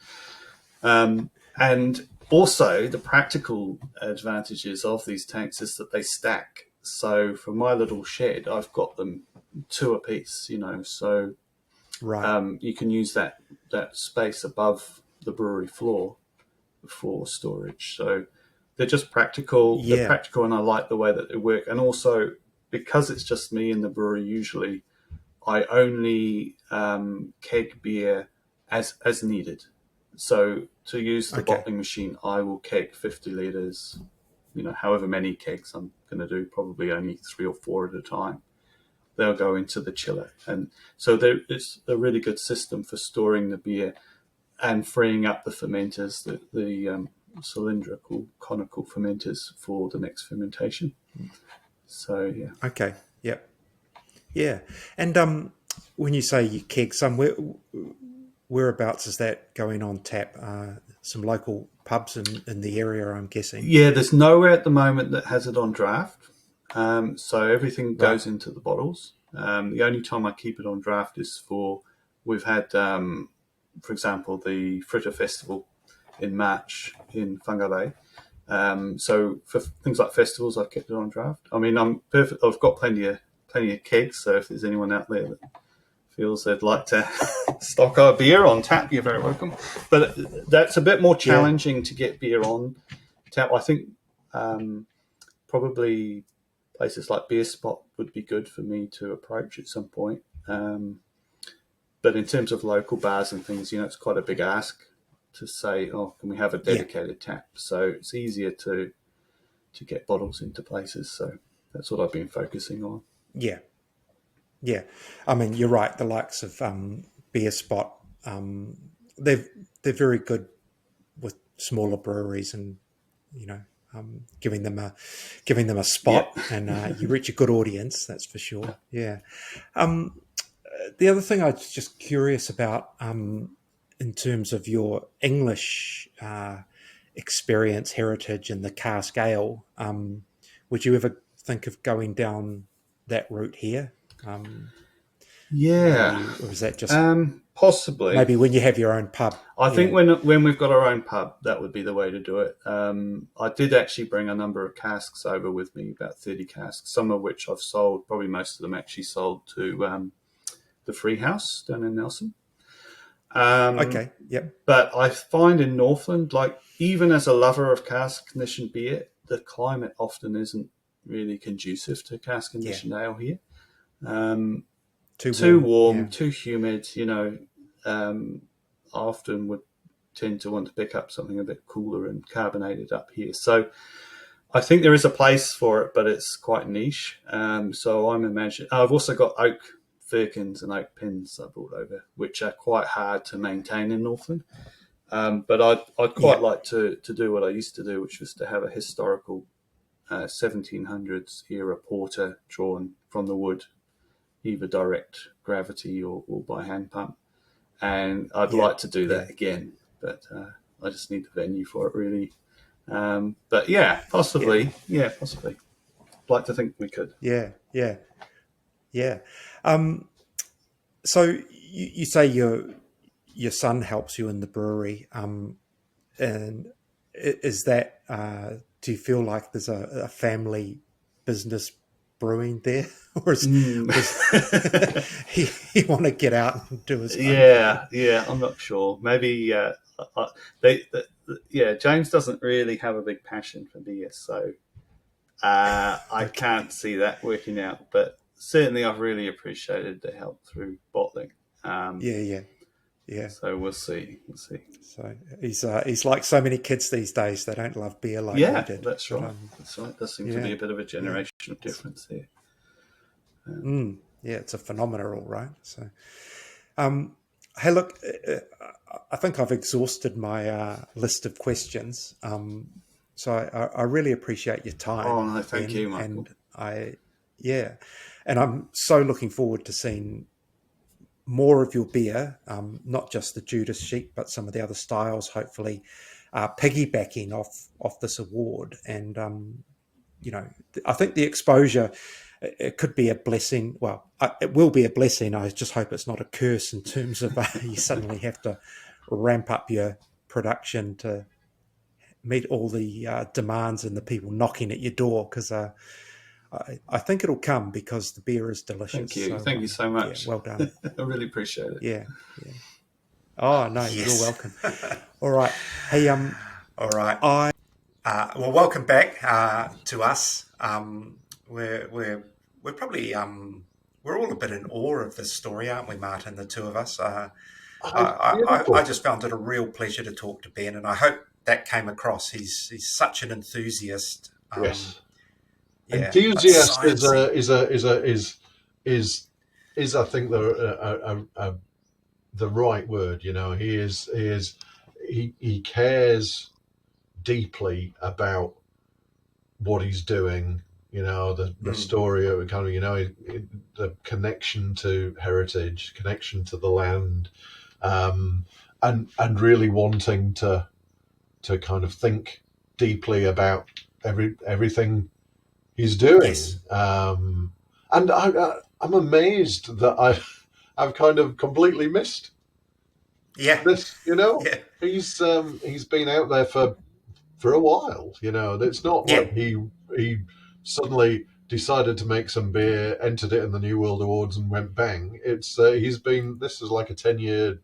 And also the practical advantages of these tanks is that they stack. So for my little shed, I've got them 2 apiece, so you can use that space above the brewery floor for storage. So they're just practical. Yeah. They're practical, and I like the way that they work. And also, because it's just me in the brewery usually, I only keg beer as needed. So to use the bottling machine, I will keg 50 litres, however many kegs I'm going to do, probably only 3 or 4 at a time. They'll go into the chiller. And so it's a really good system for storing the beer and freeing up the fermenters, the cylindrical, conical fermenters for the next fermentation. So, yeah. Okay, yep. Yeah. And when you say you keg somewhere, whereabouts is that going on tap? Some local pubs in the area, I'm guessing. Yeah, there's nowhere at the moment that has it on draft. So everything goes into the bottles. The only time I keep it on draft is we've had, for example, the Fritter Festival in March in Whangarei. So for things like festivals, I've kept it on draft. I mean, I'm perfect. I've got plenty of kegs. So if there's anyone out there that feels they'd like to stock our beer on tap, you're very welcome. But that's a bit more challenging to get beer on tap. I think probably places like Beer Spot would be good for me to approach at some point. But in terms of local bars and things, it's quite a big ask to say, oh, can we have a dedicated tap? So it's easier to get bottles into places. So that's what I've been focusing on. Yeah. Yeah. I mean, you're right. The likes of Beer Spot, they're very good with smaller breweries and, giving them a spot, and you reach a good audience, that's for sure. Yeah. The other thing I was just curious about, in terms of your English experience, heritage, and the cask ale, would you ever think of going down that route here? Or is that just possibly maybe when you have your own pub? I think when we've got our own pub, that would be the way to do it. I did actually bring a number of casks over with me, about 30 casks, some of which I've sold. Probably most of them actually sold to the Free House down in Nelson. Okay, yep. But I find in Northland, like even as a lover of cask conditioned beer, the climate often isn't really conducive to cask conditioned ale here. Too warm, too humid. I often would tend to want to pick up something a bit cooler and carbonated up here. So I think there is a place for it, but it's quite niche. So I'm imagining. I've also got oak firkins and oak pins I brought over, which are quite hard to maintain in Northland. But I'd quite like to do what I used to do, which was to have a historical 1700s era porter drawn from the wood, either direct gravity or by hand pump. And I'd like to do that again, but I just need the venue for it, really. But possibly. I'd like to think we could. Yeah. So you say your son helps you in the brewery, and is that? Do you feel like there's a family business brewing there, or is he want to get out and do his own thing? Yeah, I'm not sure. Maybe James doesn't really have a big passion for beer, so I can't see that working out. But certainly, I've really appreciated the help through bottling. Yeah. So we'll see. So he's like so many kids these days. They don't love beer like we did. That's right. That's right. There seems to be a bit of a generational difference there. Yeah, it's a phenomenal, right? So, hey, look, I think I've exhausted my list of questions. So I really appreciate your time. Oh no, thank Ben, you, Michael. And I'm so looking forward to seeing more of your beer, not just the Judas Sheep, but some of the other styles, hopefully piggybacking off this award. And, I think the exposure, it could be a blessing. Well, it will be a blessing. I just hope it's not a curse in terms of you suddenly have to ramp up your production to meet all the demands and the people knocking at your door, because I think it'll come because the beer is delicious. Thank you so much. Yeah, well done. I really appreciate it. Yeah. Oh no, You're welcome. All right. Hey, all right. Well, welcome back to us. We're probably we're all a bit in awe of this story, aren't we, Martin? The two of us. I just found it a real pleasure to talk to Ben, and I hope that came across. He's such an enthusiast. Yes. Yeah, enthusiast is I think the right word. You know, he cares deeply about what he's doing. You know, the story of kind of, you know, the connection to heritage, connection to the land, and really wanting to kind of think deeply about everything he's doing. Yes. And I'm amazed that I've kind of completely missed this, you know. He's been out there for a while, you know. It's not like he suddenly decided to make some beer, entered it in the New World Awards and went bang. It's this is like a 10-year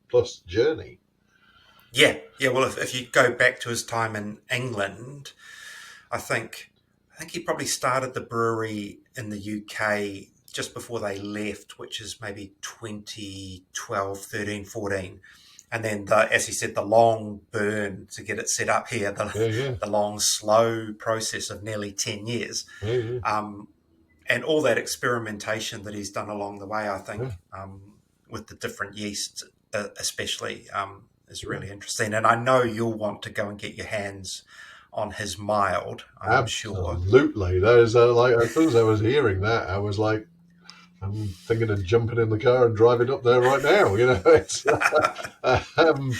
plus journey. Yeah. Well, if you go back to his time in England, I think he probably started the brewery in the UK just before they left, which is maybe 2012, 13, 14. And then, as he said, the long burn to get it set up here, the long, slow process of nearly 10 years. And all that experimentation that he's done along the way, I think, with the different yeasts especially, is really interesting. And I know you'll want to go and get your hands on his mild, I'm sure. Absolutely. There's as soon as I was hearing that, I was like, I'm thinking of jumping in the car and driving up there right now. You know, and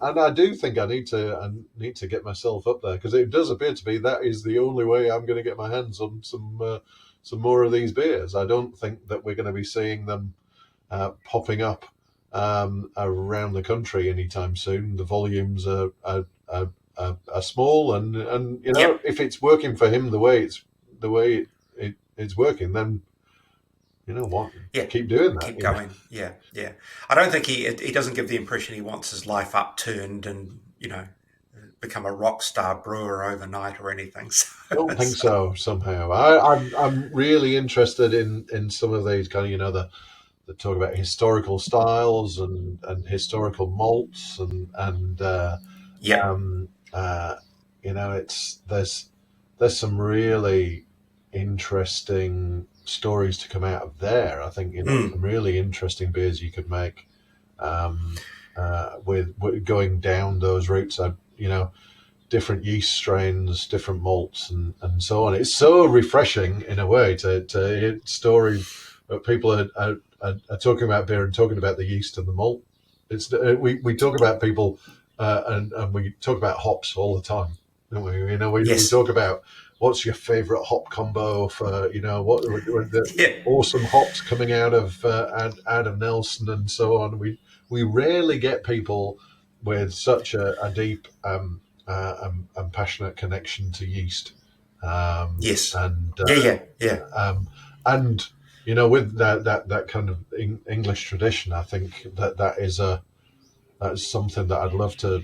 I do think I need to get myself up there, because it does appear to be that is the only way I'm going to get my hands on some more of these beers. I don't think that we're going to be seeing them popping up around the country anytime soon. The volumes are small, and you know, if it's working for him the way it's working, then you know what? Keep doing that. Keep going. Yeah. I don't think he doesn't give the impression he wants his life upturned and, you know, become a rock star brewer overnight or anything. So, I don't think so. Somehow, I'm really interested in some of these kind of, you know, the talk about historical styles and historical malts and you know, there's some really interesting stories to come out of there. I think, you know, some really interesting beers you could make with going down those routes. You know, different yeast strains, different malts, and so on. It's so refreshing in a way to hear stories that people are talking about beer and talking about the yeast and the malt. It's we talk about people and we talk about hops all the time, don't we? You know, we talk about what's your favorite hop combo for, you know, what the awesome hops coming out of Nelson and so on. We rarely get people with such a deep and passionate connection to yeast. And you know, with that kind of English tradition, I think that's something that I'd love to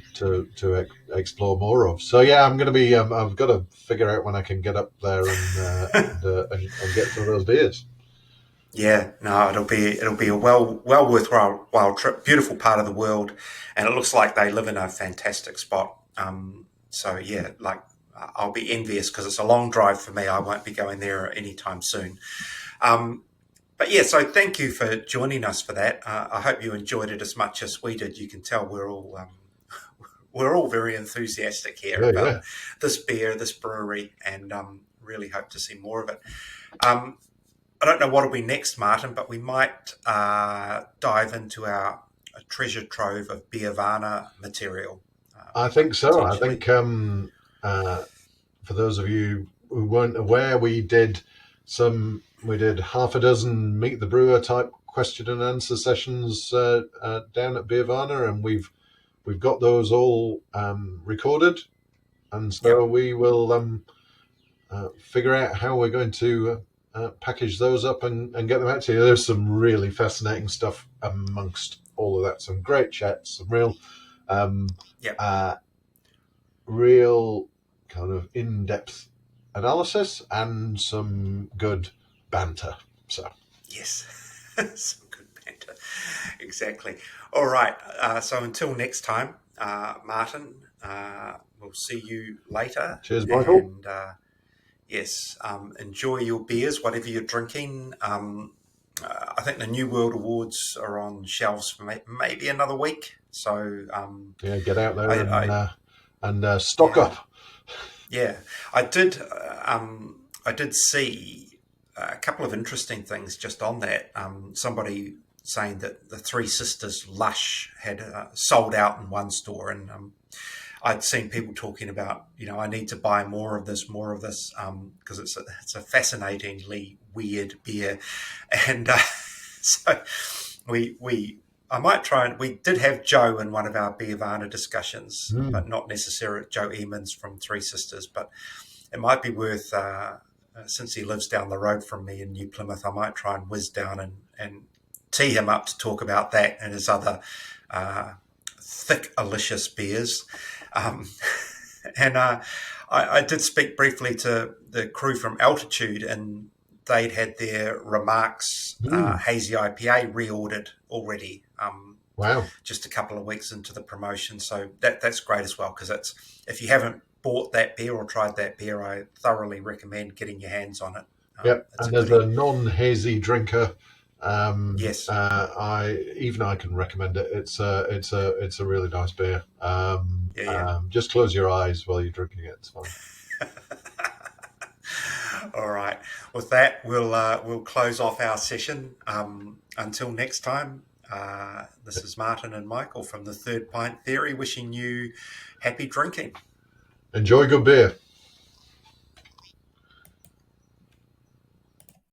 explore more of. So yeah, I'm going to be. I've got to figure out when I can get up there and get some of those beers. Yeah, no, it'll be a well worthwhile trip. Beautiful part of the world, and it looks like they live in a fantastic spot. So yeah, like I'll be envious because it's a long drive for me. I won't be going there anytime soon. Um, but yeah, so thank you for joining us for that. I hope you enjoyed it as much as we did. You can tell we're all very enthusiastic here about Yeah. this beer, this brewery, and really hope to see more of it. Um, I don't know what'll be next, Martin, but we might dive into our treasure trove of Beervana material. I think so. I Potentially. think for those of you who weren't aware, we did half a dozen Meet the Brewer type question and answer sessions down at Beervana, and we've got those all recorded, and so Yep. we will figure out how we're going to package those up and get them out to you. There's some really fascinating stuff amongst all of that. Some great chats, some Yep. real kind of in-depth analysis, and some good banter. So Yes. Some good banter. Exactly. All right. So until next time, Martin, we'll see you later. cheers, Michael. And yes, enjoy your beers, whatever you're drinking. I think the New World Awards are on shelves for maybe another week. So Yeah, get out there and stock yeah, up. yeah. I did see a couple of interesting things just on that. Somebody saying that the Three Sisters Lush had sold out in one store, and I'd seen people talking about, I need to buy more of this, because it's a fascinatingly weird beer, and so I might try and we did have Joe in one of our Beervana discussions, but not necessarily Joe Emons from Three Sisters, but it might be worth. Since he lives down the road from me in New Plymouth, I might try and whiz down and tee him up to talk about that and his other thick, delicious beers. And I did speak briefly to the crew from Altitude, and they'd had their Remarks Hazy IPA reordered already. Wow. Just a couple of weeks into the promotion. So that's great as well, because if you haven't bought that beer or tried that beer, I thoroughly recommend getting your hands on it. Yep, and as a non-hazy drinker, yes, I can recommend it. It's a really nice beer. yeah. Just close your eyes while you're drinking it. It's fine. All right. With that, we'll close off our session. Until next time, this is Martin and Michael from the Third Pint Theory, wishing you happy drinking. Enjoy good beer.